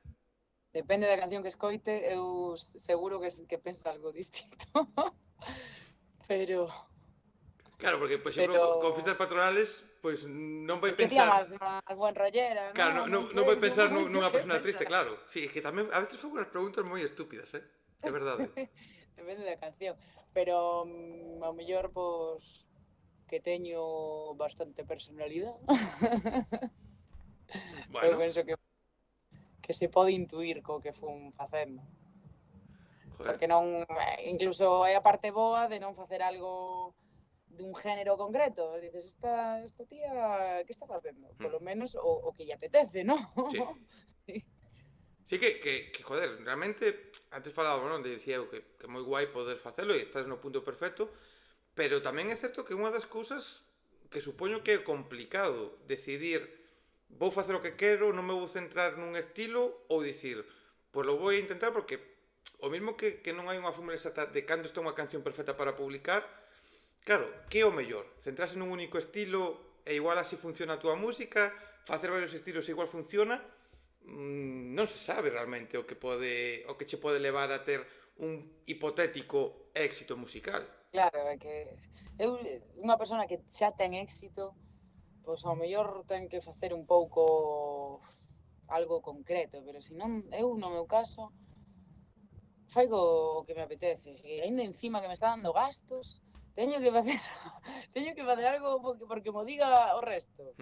Depende da canción que escoite, eu seguro que pensa algo distinto. Pero Claro, porque, por exemplo, con pero fiestas patronales, pois non vai es que tía pensar. máis buen rollera, Claro, non? Non non vai sei, pensar supoño nunha que persona triste, pensará. claro. Sí, é que tamén a veces fan unhas preguntas moi estúpidas, é verdade. Depende da canción. Pero ao mellor, pois, que teño bastante personalidade. Eu Bueno, penso que se pode intuir co que fun facendo. joder. Porque non, incluso é a parte boa de non facer algo dun género concreto. Dices, esta tía, que está facendo? Polo menos o que lle apetece, non? Sí. Sí. Sí que, joder, realmente, antes falaba, non? Dicía eu que é moi guai poder facelo e estás no punto perfecto, pero tamén é certo que unha das cousas que supoño que é complicado decidir vou facer o que quero, non me vou centrar nun estilo ou dicir, pois lo vou a intentar porque o mesmo que non hai unha fórmula exacta de cando está unha canción perfecta para publicar, claro, que é o mellor? Centrarse nun único estilo e igual así funciona a túa música, facer varios estilos e igual funciona, non se sabe realmente o que che pode levar a ter un hipotético éxito musical. Claro, é que eu, unha persona que xa ten éxito, pois ao mellor ten que facer un pouco algo concreto, pero se non, eu no meu caso, faigo o que me apetece, e aínda encima que me está dando gastos, teño que facer teño que facer algo porque mo diga o resto.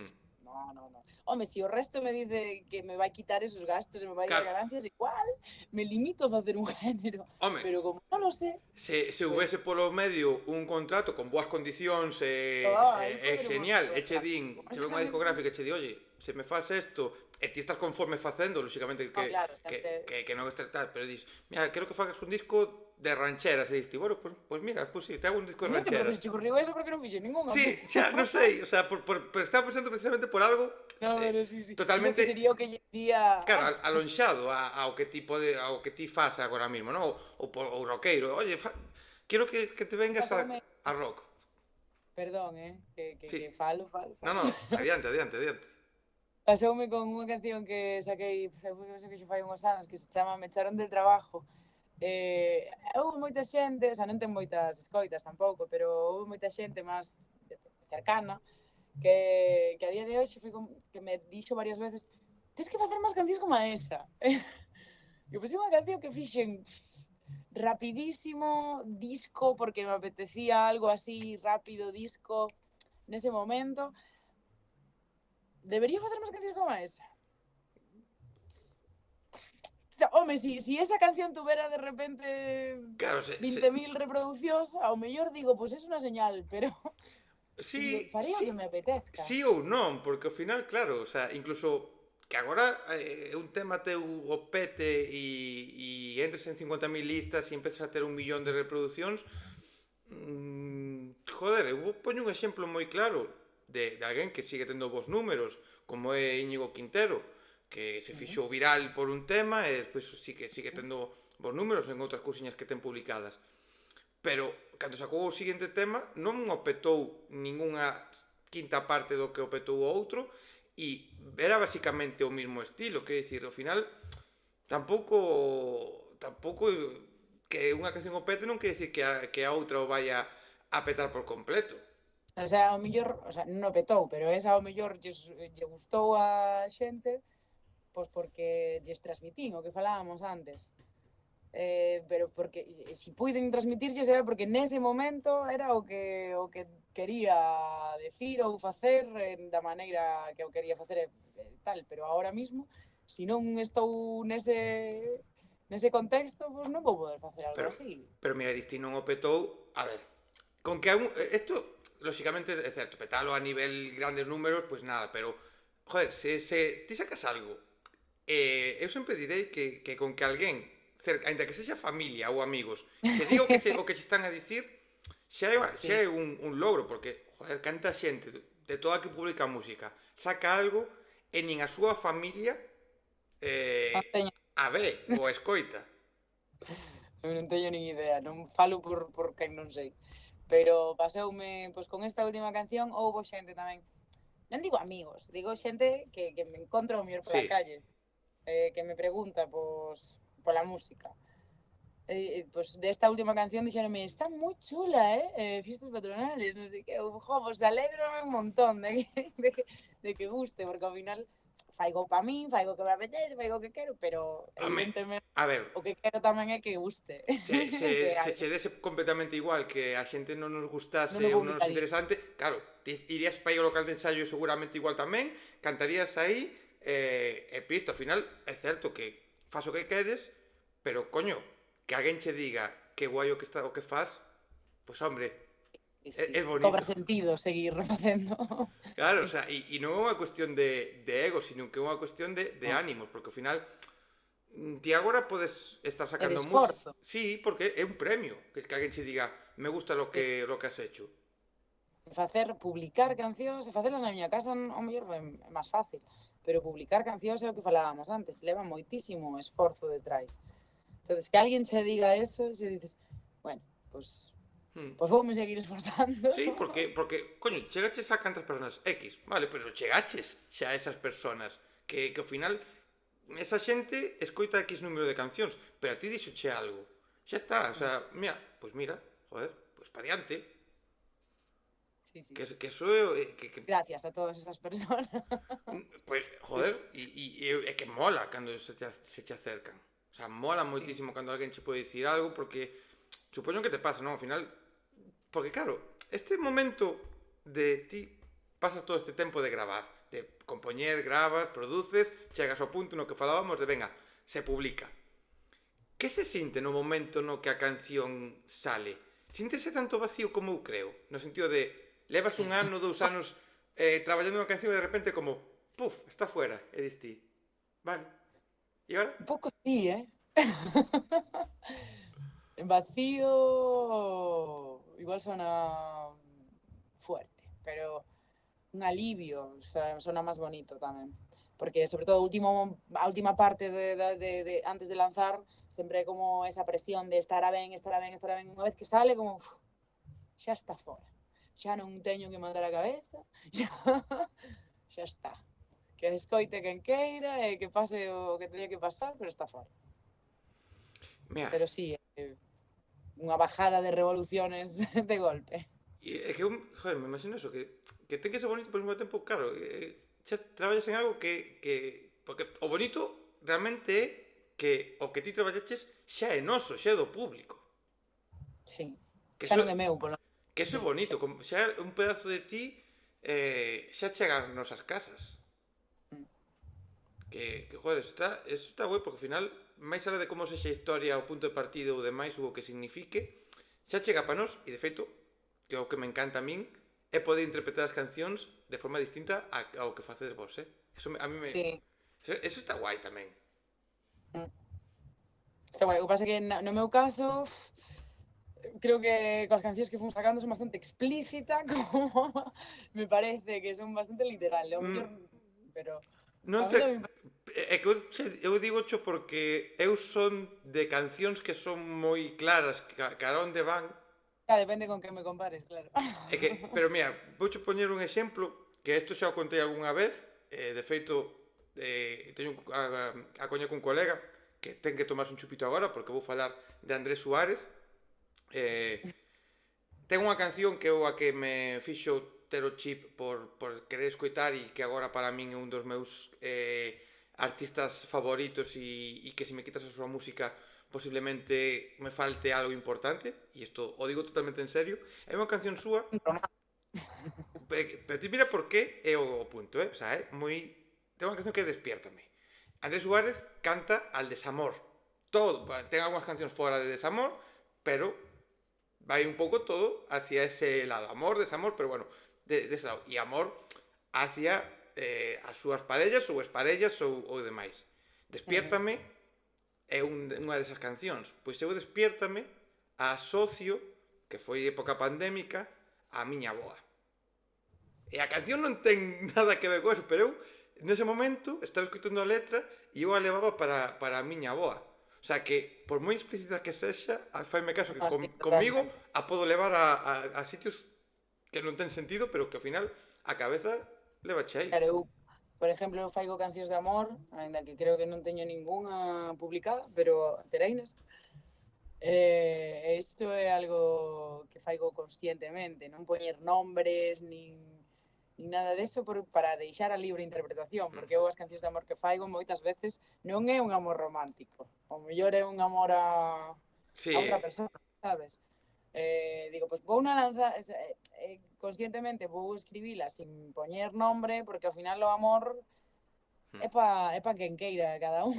No. Home, se o resto me dice que me vai quitar esos gastos e me vai dar Claro, ganancias, igual me limito a facer un género, home, pero como non lo sé, se pois, houvese polo medio un contrato con boas condicións aí é poderemos genial, e che conversar. din, che ven unha Básicamente, discográfica e che di, oye, se me faz isto e ti estás conforme facendo, lóxicamente no, claro, sempre... que non estés tal, pero dis, mira, quero que fagas un disco de rancheras, e diste, bueno, pues mira, pues sí, te hago un disco de Hostia, pero que rancheras. se te ocurriu eso porque non fixe ninguna, Sí, xa, non sei, o sea, por estaba pensando precisamente por algo No, pero sí. Digo que totalmente, sería o que lle día... claro, alonxado ao que ti ao que ti fas agora mesmo, non? O roqueiro, oye, quero que te vengas Pasoume... a rock. Perdón, Sí. que falo. No, adiante. Pasoume con unha canción que saquei, penso que xe fai uns anos, que se chama Me echaron del trabajo. Houve moita xente, o sea, non ten moitas escoitas tampouco, pero houve moita xente máis cercana que a día de hoxe foi que me dixo varias veces tes que facer máis cancións como a esa. E pois é unha canción que fixen rapidísimo, disco, porque me apetecía algo así rápido, disco, nese momento. Debería facer máis cancións como esa? O sea, home, si esa canción tuvera de repente Claro, 20.000 reproduccións, ao mellor digo, pois es unha señal, pero farei o que me apetezca. sí ou non, porque ao final, claro, o sea, incluso que agora é un tema teu o pete e entres en 50.000 listas e empezas a ter 1 millón de reproduccións, joder, eu poño un exemplo moi claro. de alguén que sigue tendo bons números, como é Íñigo Quintero, que se fixo viral por un tema e despois sí que sigue tendo bons números en outras cousiñas que ten publicadas. Pero, cando sacou o seguinte tema, non o petou ningunha quinta parte do que o petou o outro, e era basicamente o mismo estilo, quer dicir, ao final, tampouco que unha canción o pete non quer dicir que a outra o vaya a petar por completo. O sea, ao mellor, o sea, non o petou, pero esa ao mellor lle gustou a xente, pois porque lles transmitín o que falábamos antes. Pero porque si puiden transmitirlles era porque nese momento era o que quería decir ou facer da maneira que o quería facer tal, pero ahora mismo, se non estou nese contexto, pois non vou poder facer algo Pero, así. pero mira, Disti non o petou, a ver, con que isto, lógicamente, é certo, petalo a nivel grandes números, pois nada, pero, joder, se ti sacas algo, eu sempre direi que con que alguén, cerca, ainda que sexa familia ou amigos, che diga o que che están a dicir, xa Sí, é un logro, porque, joder, canta xente de toda a que publica música, saca algo e nin a súa familia non teño, a ve ou a escoita. eu non teño nin idea, non falo por quen non sei. Pero paseume, pois con esta última canción, houbo xente tamén, non digo amigos, digo xente que me encontro o mellor pola Sí, calle, que me pregunta, pois, pola música. Pois desta última canción dixeronme, está moi chula, fiestas patronales, non sei que, jo, pois alégrome un montón de que guste, porque ao final faigo pa min, faigo que me apetece, faigo que quero, pero a me, evidentemente a ver, o que quero tamén é que guste. Que se hai, che dese completamente igual que a xente non nos non gustase o ou non nos publicaría. interesante, claro, ti irías para aí ao local de ensaio seguramente igual tamén, cantarías aí e pista, ao final é certo que faz o que queres, pero coño, que alguén che diga que guai o que faz, pois hombre, Sí, é sí. Cobra bonito. sentido seguir facendo. Claro, o Sí. sea, e non é unha cuestión de ego, sino que é unha cuestión de No. ánimos, porque ao final ti agora podes estar E de sacando música. esforzo. Sí, porque é un premio que alguén che diga me gusta Sí. lo que has hecho. Facer, publicar cancións e facelas na miña casa ao mellor é máis fácil, pero publicar cancións é o que falábamos antes, leva moitísimo esforzo detrás. Entonces, que alguén che diga eso, xe dices, bueno, pues, Hmm. pues voume seguir esforzando. Sí, porque coño, chegaches a cantas personas X, vale, pero chegaches xa a esas personas que ao final esa xente escoita X número de cancións, pero a ti dixoche algo. Xa está, o sea, mira, joder, pues pa diante, Sí, sí. que eso é Gracias a todas esas personas. Pues, Sí, joder, é que mola cando se te acercan. O sea, mola sí. moitísimo cando alguén che pode dicir algo porque supoño que te pasa, non? Ao final, porque claro, este momento de ti pasas todo este tempo de gravar, de compoñer, gravas, produces, chegas ao punto no que falábamos de, venga, se publica. Que se sinte no momento no que a canción sale? Síntese tanto vacío como eu creo, no sentido de levas un ano, 2 anos traballando unha canción e de repente como, puf, está fuera, e dis ti, vale, e agora? Un pouco sí, En vacío igual suena fuerte, pero un alivio, suena máis bonito tamén. Porque sobre todo a última parte antes de lanzar sempre é como esa presión de estará ben, estará ben, estará ben. Unha vez que sale como xa está fora. Xa non teño que mandar a cabeza, xa está. Que escoite quen queira e que pase o que teña que pasar, pero está fora. Mira, Pero sí, unha bajada de revoluciones de golpe. é que eu, joder, me imagino eso, que ten que ser bonito, pero ao mesmo tempo, claro, xa traballas en algo porque o bonito realmente é que o que ti traballaches xa é noso, xa é do público. Sí. Que Xa eso, non é meu, polo que eso sí, é bonito, xa é un pedazo de ti xa chega ás nosas casas. mm. Joder, eso está guai, porque ao final, máis alá de como sexa a historia, o punto de partida ou demais, ou o que signifique, xa chega para nós, e de feito, que é o que me encanta a min, é poder interpretar as cancións de forma distinta ao que facedes vos, Eso a mí Sí. eso está guai tamén. Mm. Está guai. O que pasa é que no meu caso, creo que coas cancións que fomos sacando son bastante explícita, como me parece que son bastante literal, ao Mm, mellor, pero non a mí te... tamén É que eu digo cho porque eu son de cancións que son moi claras cara onde van. depende con que me compares, claro. É que, pero mira, vouche poñer un exemplo que isto xa o contei algunha vez, de feito teño a coña cun colega que ten que tomarse un chupito agora porque vou falar de Andrés Suárez. eh, Ten unha canción que eu a que me fixo ter o chip por querer escoitar e que agora para min é un dos meus artistas favoritos e que se me quitas a súa música posiblemente me falte algo importante, e isto o digo totalmente en serio. É unha canción súa, pero ti mira por qué é o punto, O sea, é moi... Ten unha canción que é Despiértame. Andrés Suárez canta al desamor. Todo, ten algunhas cancións fora de desamor, pero vai un pouco todo hacia ese lado. Amor, desamor, pero bueno, de ese lado. E amor hacia as súas parellas ou exparellas ou demais. Despiértame é unha desas cancións. Pois eu Despiértame a asocio, que foi época pandémica, a miña boa. E a canción non ten nada que ver con eso, pero eu nese momento estaba escutando a letra e eu a levaba para a miña boa. O sea que, por moi explícita que sexa, faime caso que Sí, comigo totalmente. a podo levar a sitios que non ten sentido, pero que ao final a cabeza leva chei. Claro, eu, por exemplo, faigo cancións de amor, aínda que creo que non teño ningunha publicada, pero tereinas. Isto é algo que faigo conscientemente, non poñer nombres nin nada deso para deixar a libre interpretación, porque eu as cancións de amor que faigo moitas veces non é un amor romántico, o mellor é un amor Sí, a outra persoa, sabes? Digo, pois vou na lanza, conscientemente vou escribila sin poñer nombre, porque ao final o amor é pa quen queira cada un.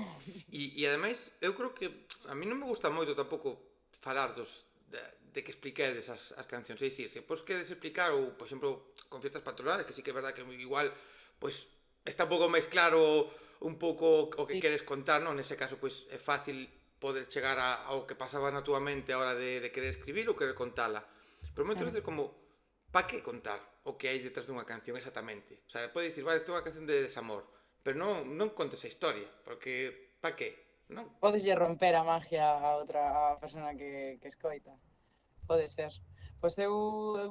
e ademais eu creo que a mí non me gusta moito tampouco falar de que expliquedes as cancións, é dicir, se pois queres explicar ou, por exemplo, con fiestas patronales, que sí que é verdad que igual pois está un pouco máis claro un pouco o que Sí, queres contar, non? Nese caso pois é fácil poder chegar ao que pasaba na túa mente a hora de querer escribir ou querer contala. Pero moitas veces como, pa que contar o que hai detrás dunha canción exactamente? O sea, pode dicir, vale, isto é unha canción de desamor, pero non contes a historia, porque pa que? Non? podeslle romper a magia a outra persona que escoita. Pode ser. Pois eu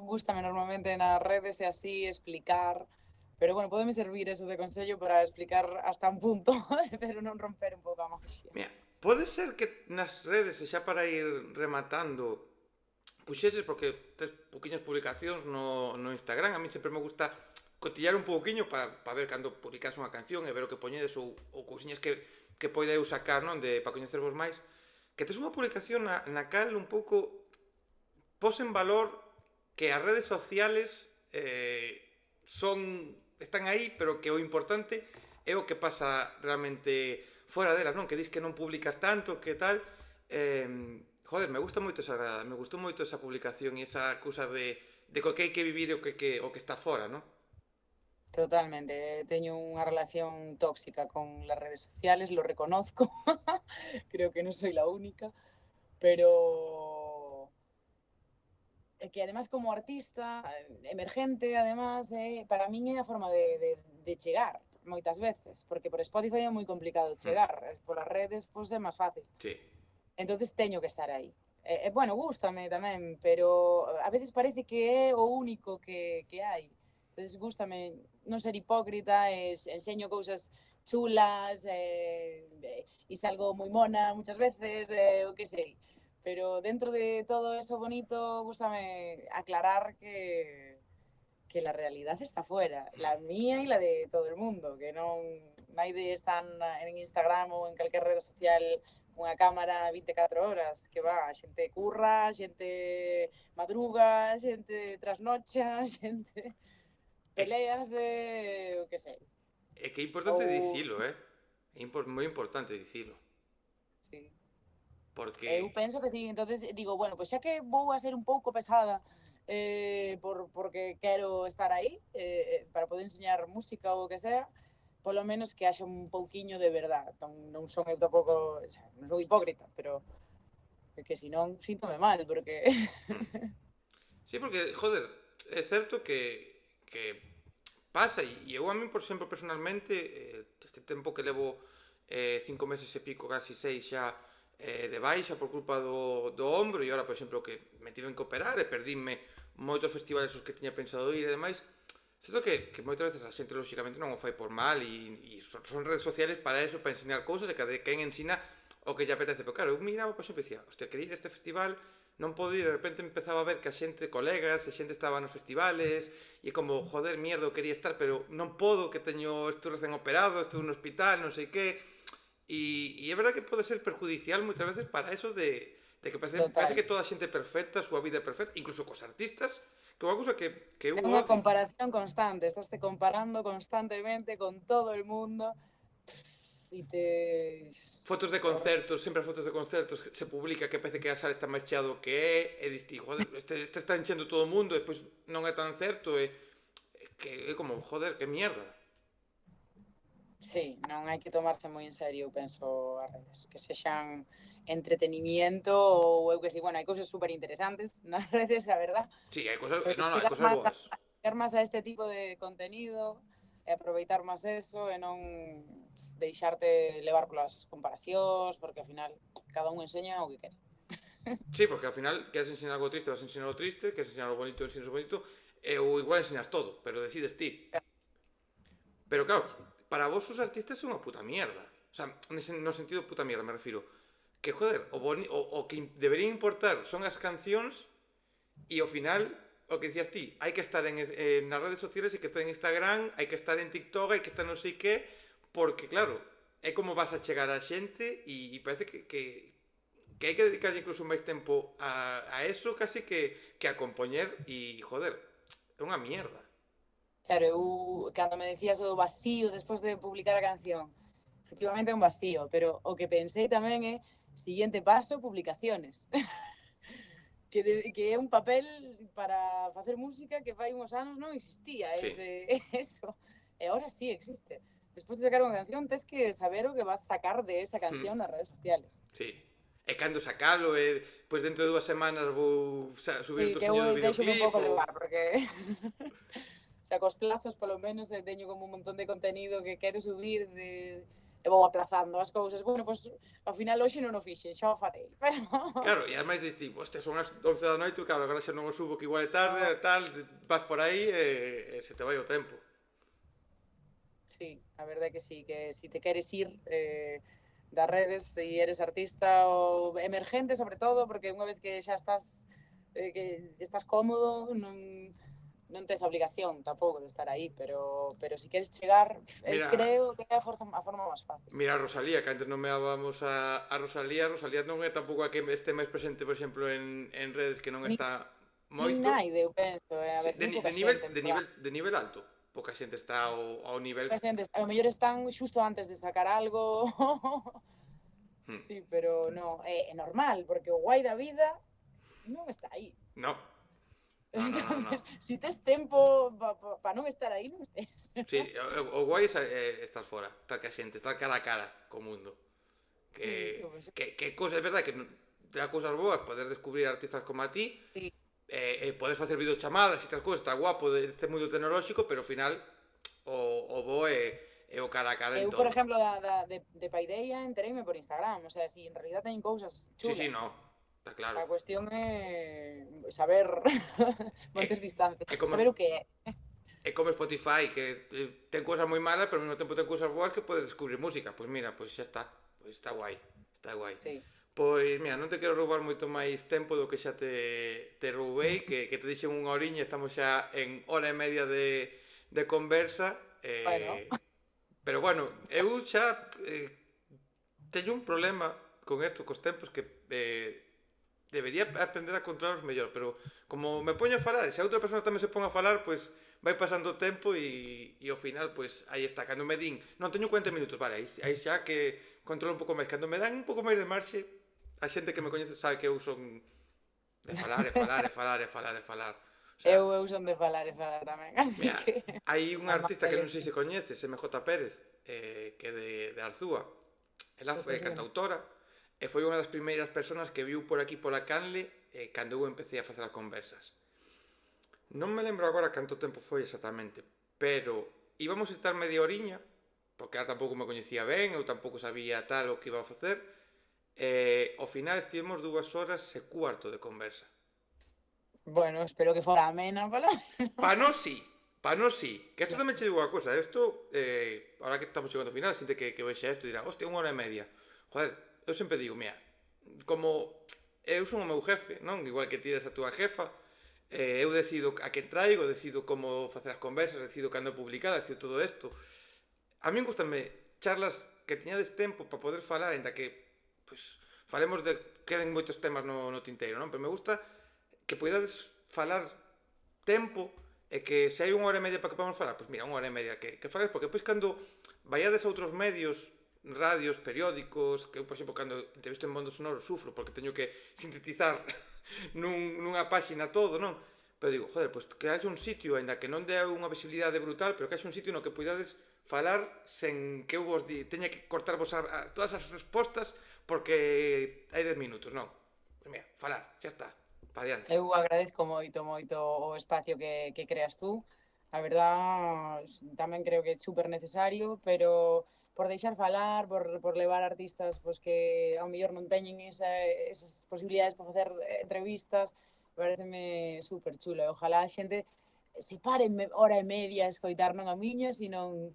gústame normalmente nas redes e así explicar, pero bueno, podeme servir eso de consello para explicar hasta un punto, pero non romper un pouco a magia. Mira, pode ser que nas redes, e xa para ir rematando, puxeses, porque tes pouquiñas publicacións no Instagram, a mí sempre me gusta cotillar un pouquiño para ver cando publicas unha canción e ver o que poñedes ou cousiñas que poida eu sacar, non, para coñecervos máis, que tes unha publicación na cal un pouco pos en valor que as redes sociales están aí, pero que o importante é o que pasa realmente fora delas, non? Que dis que non publicas tanto, que tal. Joder, me gustou moito esa publicación e esa cousa de co que hai que vivir e o que está fora, non? Totalmente. Teño unha relación tóxica con las redes sociales, lo reconozco. Creo que no soy la única, pero que además como artista emergente, además, para min é a forma de chegar moitas veces, porque por Spotify é moi complicado Mm, chegar, polas redes pois é máis fácil. sí. Entonces teño que estar aí. Bueno, gústame tamén, pero a veces parece que é o único que hai. Entonces gústame non ser hipócrita, enseño cousas chulas, e salgo moi mona muchas veces, o que sei. Pero dentro de todo eso bonito, gústame aclarar que la realidad está fuera, la mía y la de todo el mundo, que non naide están en Instagram ou en calquer rede social unha cámara 24 horas, que va, a xente curra, a xente madruga, a xente trasnocha, a xente É, peleas, o que sei. é que é importante Ou, dicilo, É moi importante dicilo. sí. Eu Porque, penso que sí, entonces digo, bueno, pois xa que vou a ser un pouco pesada porque quero estar aí para poder enseñar música ou o que sea, polo menos que haxa un pouquiño de verdad. Non son eu tampouco, xa, non sou hipócrita, pero que senón síntome mal, porque... Sí, porque, joder, é certo que pasa, e eu a min, por exemplo, personalmente, este tempo que levo 5 meses e pico, casi 6 xa de baixa por culpa do ombro, e agora, por exemplo, que me tiven que operar e perdíme moitos festivales os que tiña pensado ir e demais, certo que moitas veces a xente, lóxicamente, non o fai por mal e son redes sociales para eso, para ensinar cousas e cada quen ensina o que lle apetece. Pero claro, eu miraba, por exemplo, e dicía, hostia, quería ir a este festival, non podo ir, de repente empezaba a ver que a xente, colegas, a xente estaba nos festivales e como, joder, mierda, eu quería estar, pero non podo, que teño, estou recén operado, estou no hospital, non sei que. E é verdade que pode ser perjudicial moitas veces para eso de que parece Total. que toda a xente é perfecta, a súa vida é perfecta, incluso cos artistas, que é unha cousa que eu É unha odio. comparación constante, estás comparando constantemente con todo el mundo e Fotos de concertos, sempre fotos de concertos que se publica que parece que a sala está máis chea do que e diste, joder, este está enchendo todo o mundo e depois non é tan certo e que é como, joder, que mierda. Sí, non hai que tomarse moi en serio, eu penso, as redes, que sexan entretenimiento ou eu que sei, bueno, hai cousas super interesantes nas redes, a verdad, Sí, hai cosas, pero non, hai chegar cosas boas. máis a este tipo de contenido e aproveitar máis eso e non deixarte levar polas comparacións, porque ao final cada un enseña o que quere. Sí, porque ao final queres ensinar algo triste, vas a ensinar algo triste, queres ensinar algo bonito, ensinas algo bonito, ou igual ensinas todo, pero decides ti. Pero claro, Sí. para vos os artistas é unha puta mierda. O sea, no sentido puta mierda me refiro. Que, joder, o que debería importar son as cancións e ao final, o que dicías ti, hai que estar nas redes sociales, hai que estar en Instagram, hai que estar en TikTok, hai que estar non sei que, porque claro, é como vas a chegar a xente e parece que hai que dedicar incluso máis tempo a eso casi que a compoñer e, joder, é unha mierda. Claro, eu, cando me decías o do vacío despois de publicar a canción, efectivamente é un vacío, pero o que pensei tamén é, siguiente paso, publicaciones. Que é un papel para facer música que fai uns anos non existía Sí, eso. E agora sí existe. Despois de sacar unha canción, tens que saber o que vas sacar de esa canción nas redes sociales. sí. E cando sacalo, pois dentro de 2 semanas vou subir E outro que eu señor do deixo un videoclip pouco ou... levar, porque o sea, cos plazos, polo menos, teño como un montón de contenido que quero subir e vou aplazando as cousas. Bueno, pois, ao final hoxe non o fixen, xa o farei. Pero... Claro, e ademais diste, hostia, son as 11 da noite, claro, agora xa non o subo que igual é tarde e tal, vas por aí e se te vai o tempo. Sí, a verdade que sí, que si te queres ir das redes, se eres artista ou emergente sobre todo, porque unha vez que xa que estás cómodo, non tes a obligación tampouco de estar aí, pero si queres chegar, eu Mira, creo que é a forma máis fácil. mira a Rosalía, que antes nomeábamos a Rosalía non é tampouco a que este máis presente, por exemplo, en redes que non Nin, está nin moito. naide, eu penso, a Sí, ver, nin pouca xente, en plan. de nivel alto. Pouca xente está ao nivel. Pouca xente, ao mellor están xusto antes de sacar algo. Hmm. Sí, pero non, é normal, porque o guai da vida non está aí. No, no. Entonces, si tes tempo para non estar aí, non estés. Sí, o guai é estar fora, estar ca xente, estar cara a cara co mundo. Sí, pues, Que cousa, é verdade que te dá cousas boas poder descubrir artistas como a ti, sí. poder facer videochamadas e tal cousas, está guapo este mundo tecnolóxico, pero ao final o bo é o cara a cara en Eu, por todo. exemplo, de Paideia entereime por Instagram, o sea, si en realidad teñen cousas Sí, chulas. no, está claro. A cuestión é saber É, manter distancia, é como saber o que é. É como Spotify, que ten cousas moi malas, pero ao mesmo tempo ten cousas boas que podes descubrir música. Pois mira, pois xa está. Pois está guai. Está guai. Sí. Pois mira, non te quero roubar moito máis tempo do que xa te roubei, que te dixen unha horiña, estamos xa en hora e media de conversa. Bueno, Pero bueno, eu xa teño un problema con isto, cos tempos, que debería aprender a controlarlos mellor, pero como me poño a falar, e se a outra persona tamén se pon a falar, pois vai pasando o tempo e ao final, pois aí está, cando me din, non teño 40 minutos, vale, aí xa que controlo un pouco máis, cando me dan un pouco máis de marxe, a xente que me coñece sabe que eu son de falar e falar e falar e falar e falar. O sea, eu son de falar e falar tamén, así mira, que... hai un Además, artista que non sei se coñeces, MJ Pérez, que é de Arzúa, ela é cantautora, e foi unha das primeiras persoas que viu por aquí pola Canle cando eu empecé a facer as conversas. Non me lembro agora canto tempo foi exactamente, pero íbamos a estar media oriña, porque ela tampouco me coñecía ben, eu tampouco sabía tal o que iba a facer, e ao final estivemos 2 horas e cuarto de conversa. Bueno, espero que fora amena, polo Pa nós sí, pa nós sí. Que isto tamén che digo unha cosa, isto, ahora que estamos chegando ao final, xente que vexa isto dirá, hostia, 1 hora e media. Joder, eu sempre digo, mira, como eu son o meu jefe, non? Igual que tires a túa jefa, eu decido a quen traigo, decido como facer as conversas, decido cando publicar, decido todo isto. A min gustame charlas que teñades tempo para poder falar, ainda que pois, falemos de queden moitos temas no tinteiro, non? Pero me gusta que poidades falar tempo e que se hai 1 hora e media para que podamos falar, pois mira, 1 hora e media que fales, porque depois cando vaiades a outros medios, radios, periódicos, que eu, por exemplo, cando entrevisto en Mundo Sonoro sufro porque teño que sintetizar nunha páxina todo, non? Pero digo, joder, pois que haxe un sitio, ainda que non dea unha visibilidade brutal, pero que haxe un sitio no que poidades falar sen que eu vos teña que cortarvos a todas as respostas porque hai 10 minutos, non? Pois mira, falar, xa está, pa diante. Eu agradezco moito o espacio que creas tú. A verdad, tamén creo que é super necesario, pero por deixar falar, por levar artistas pois, que ao mellor non teñen esas posibilidades para facer entrevistas, pareceme super chulo. E ojalá a xente se pare hora e media a escoitar non a miña, sino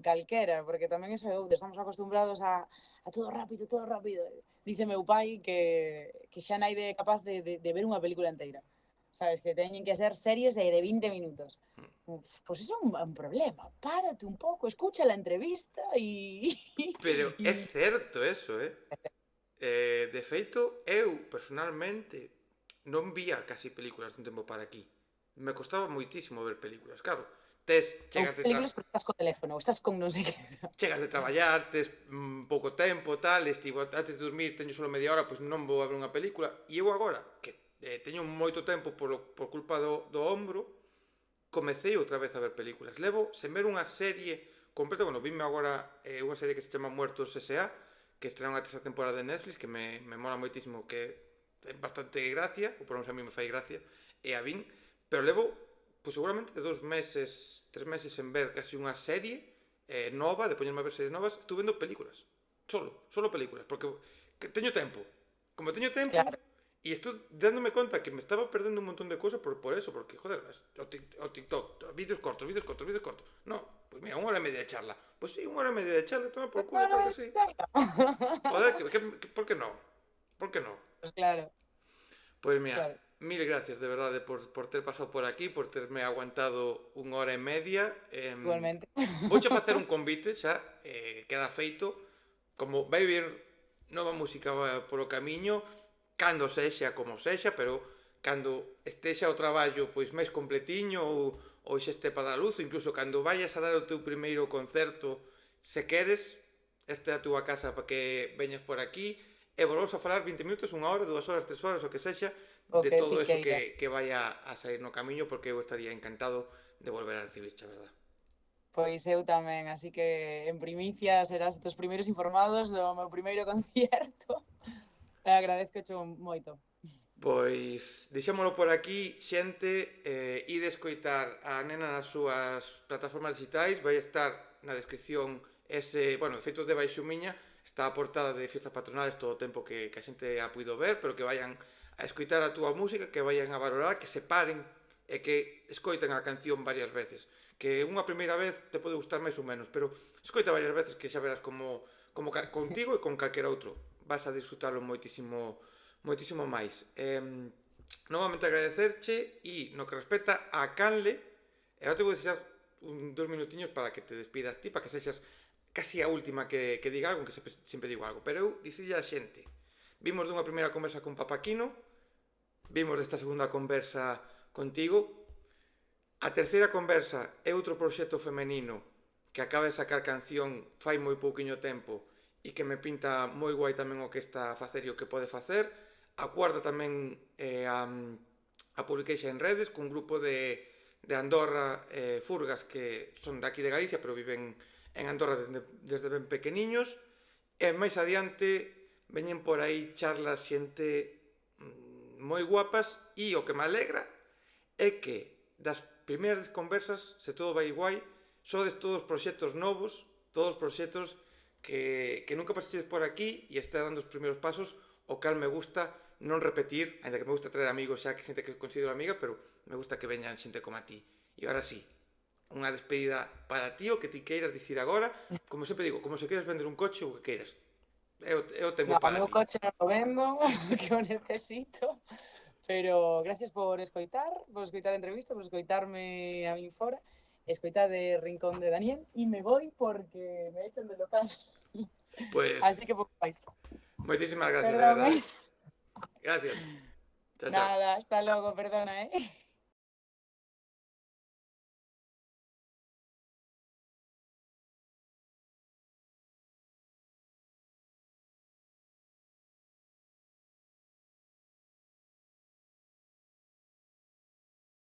calquera, porque tamén eso é outra, estamos acostumbrados a todo rápido, todo rápido. Dice meu pai que xa naide é capaz de ver unha película inteira. Sabes, que teñen que ser series de 20 minutos. Pois iso é un problema. Párate un pouco, escucha la entrevista e... Pero é e certo eso, de feito, eu, personalmente, non vía casi películas dun tempo para aquí. Me costaba moitísimo ver películas. Claro, ou películas porque estás co teléfono, ou estás con non sei que. chegas de traballar, tes pouco tempo, tal, estivo antes de dormir, teño solo media hora, pois non vou a ver unha película. E eu agora, que teño moito tempo por culpa do ombro, comecei outra vez a ver películas. Levo sen ver unha serie completa, bueno, vime agora unha serie que se chama Muertos S.A., que estrena unha terceira temporada de Netflix, que me mola moitísimo, que ten bastante gracia, ou por menos a mí me fai gracia, e a vin, pero levo, pois seguramente 2 meses, 3 meses en ver casi unha serie nova, de poñerme a ver series novas, estou vendo películas, solo películas, porque teño tempo, como teño tempo, Claro, e estou dándome conta que me estaba perdendo un montón de cosas por eso, porque, joder, o TikTok, vídeos cortos, no, pois mira, 1 hora e media de charla, pois sí, 1 hora e media de charla, toma por culo, claro que sí, joder, por que no? Por que no? pues claro, Pois mira, claro. mil gracias de verdade por ter pasado por aquí, por terme aguantado 1 hora e media. Igualmente. Vouche facer un convite xa, queda feito. Como vai vir nova música polo camiño, cando sexa como sexa, pero cando estexa o traballo pois máis completiño ou xa este para dar luz, ou incluso cando vayas a dar o teu primeiro concerto, se queres, esta é a túa casa para que veñas por aquí, e volvemos a falar 20 minutos, 1 hora, 2 horas, 3 horas, o que sexa, O de que todo ti eso queira. que vai a sair no camiño, porque eu estaría encantado de volver a recibirche, a verdad. Pois eu tamén, así que en primicia serás dos primeiros informados do meu primeiro concierto. E agradezco moito. Pois deixámolo por aquí, xente, ide escoitar a nena nas súas plataformas digitais, vai estar na descripción ese, bueno, de feito de baixo miña, está a portada de Fiestas Patronales todo o tempo que a xente a puido ver, pero que vayan a escoitar a túa música, que vayan a valorar, que se paren e que escoiten a canción varias veces. Que unha primeira vez te pode gustar máis ou menos, pero escoita varias veces que xa verás como contigo e con calquera outro. Vas a disfrutalo moitísimo máis. Novamente agradecerche e no que respecta a Canle, e agora te vou deixar 2 minutiños para que te despidas ti, para que sexas casi a última que diga algo, que sempre digo algo, pero eu dicille a xente, vimos dunha primeira conversa con Papaquino, vimos desta segunda conversa contigo, a terceira conversa é outro proxecto femenino que acaba de sacar canción fai moi pouquiño tempo e que me pinta moi guai tamén o que está a facer e o que pode facer. A cuarta tamén é a publication en redes cun grupo de Andorra, Furgas, que son daqui de Galicia pero viven en Andorra desde ben pequeniños, e máis adiante veñen por aí charlas xente moi guapas e o que me alegra é que das primeiras conversas, se todo vai guai, sodes todos proxectos novos, todos proxectos que nunca pasaxedes por aquí e está dando os primeiros pasos, o cal me gusta non repetir, ainda que me gusta traer amigos xa que xente que considero amiga, pero me gusta que veñan xente como a ti. E agora sí, unha despedida para ti, o que ti queiras dicir agora, como sempre digo, como se queres vender un coche ou o que queiras. É o tempo No, o para meu ti. coche non o vendo, que o necesito, pero gracias por escoitar a entrevista, por escoitarme a min fora, escoitar de Rincón de Daniel, e me voy porque me echan del local. Pues, Así que pouco máis. moitísimas gracias, de Perdón, verdade. Gracias. Chao, chao. Nada, hasta logo, perdona,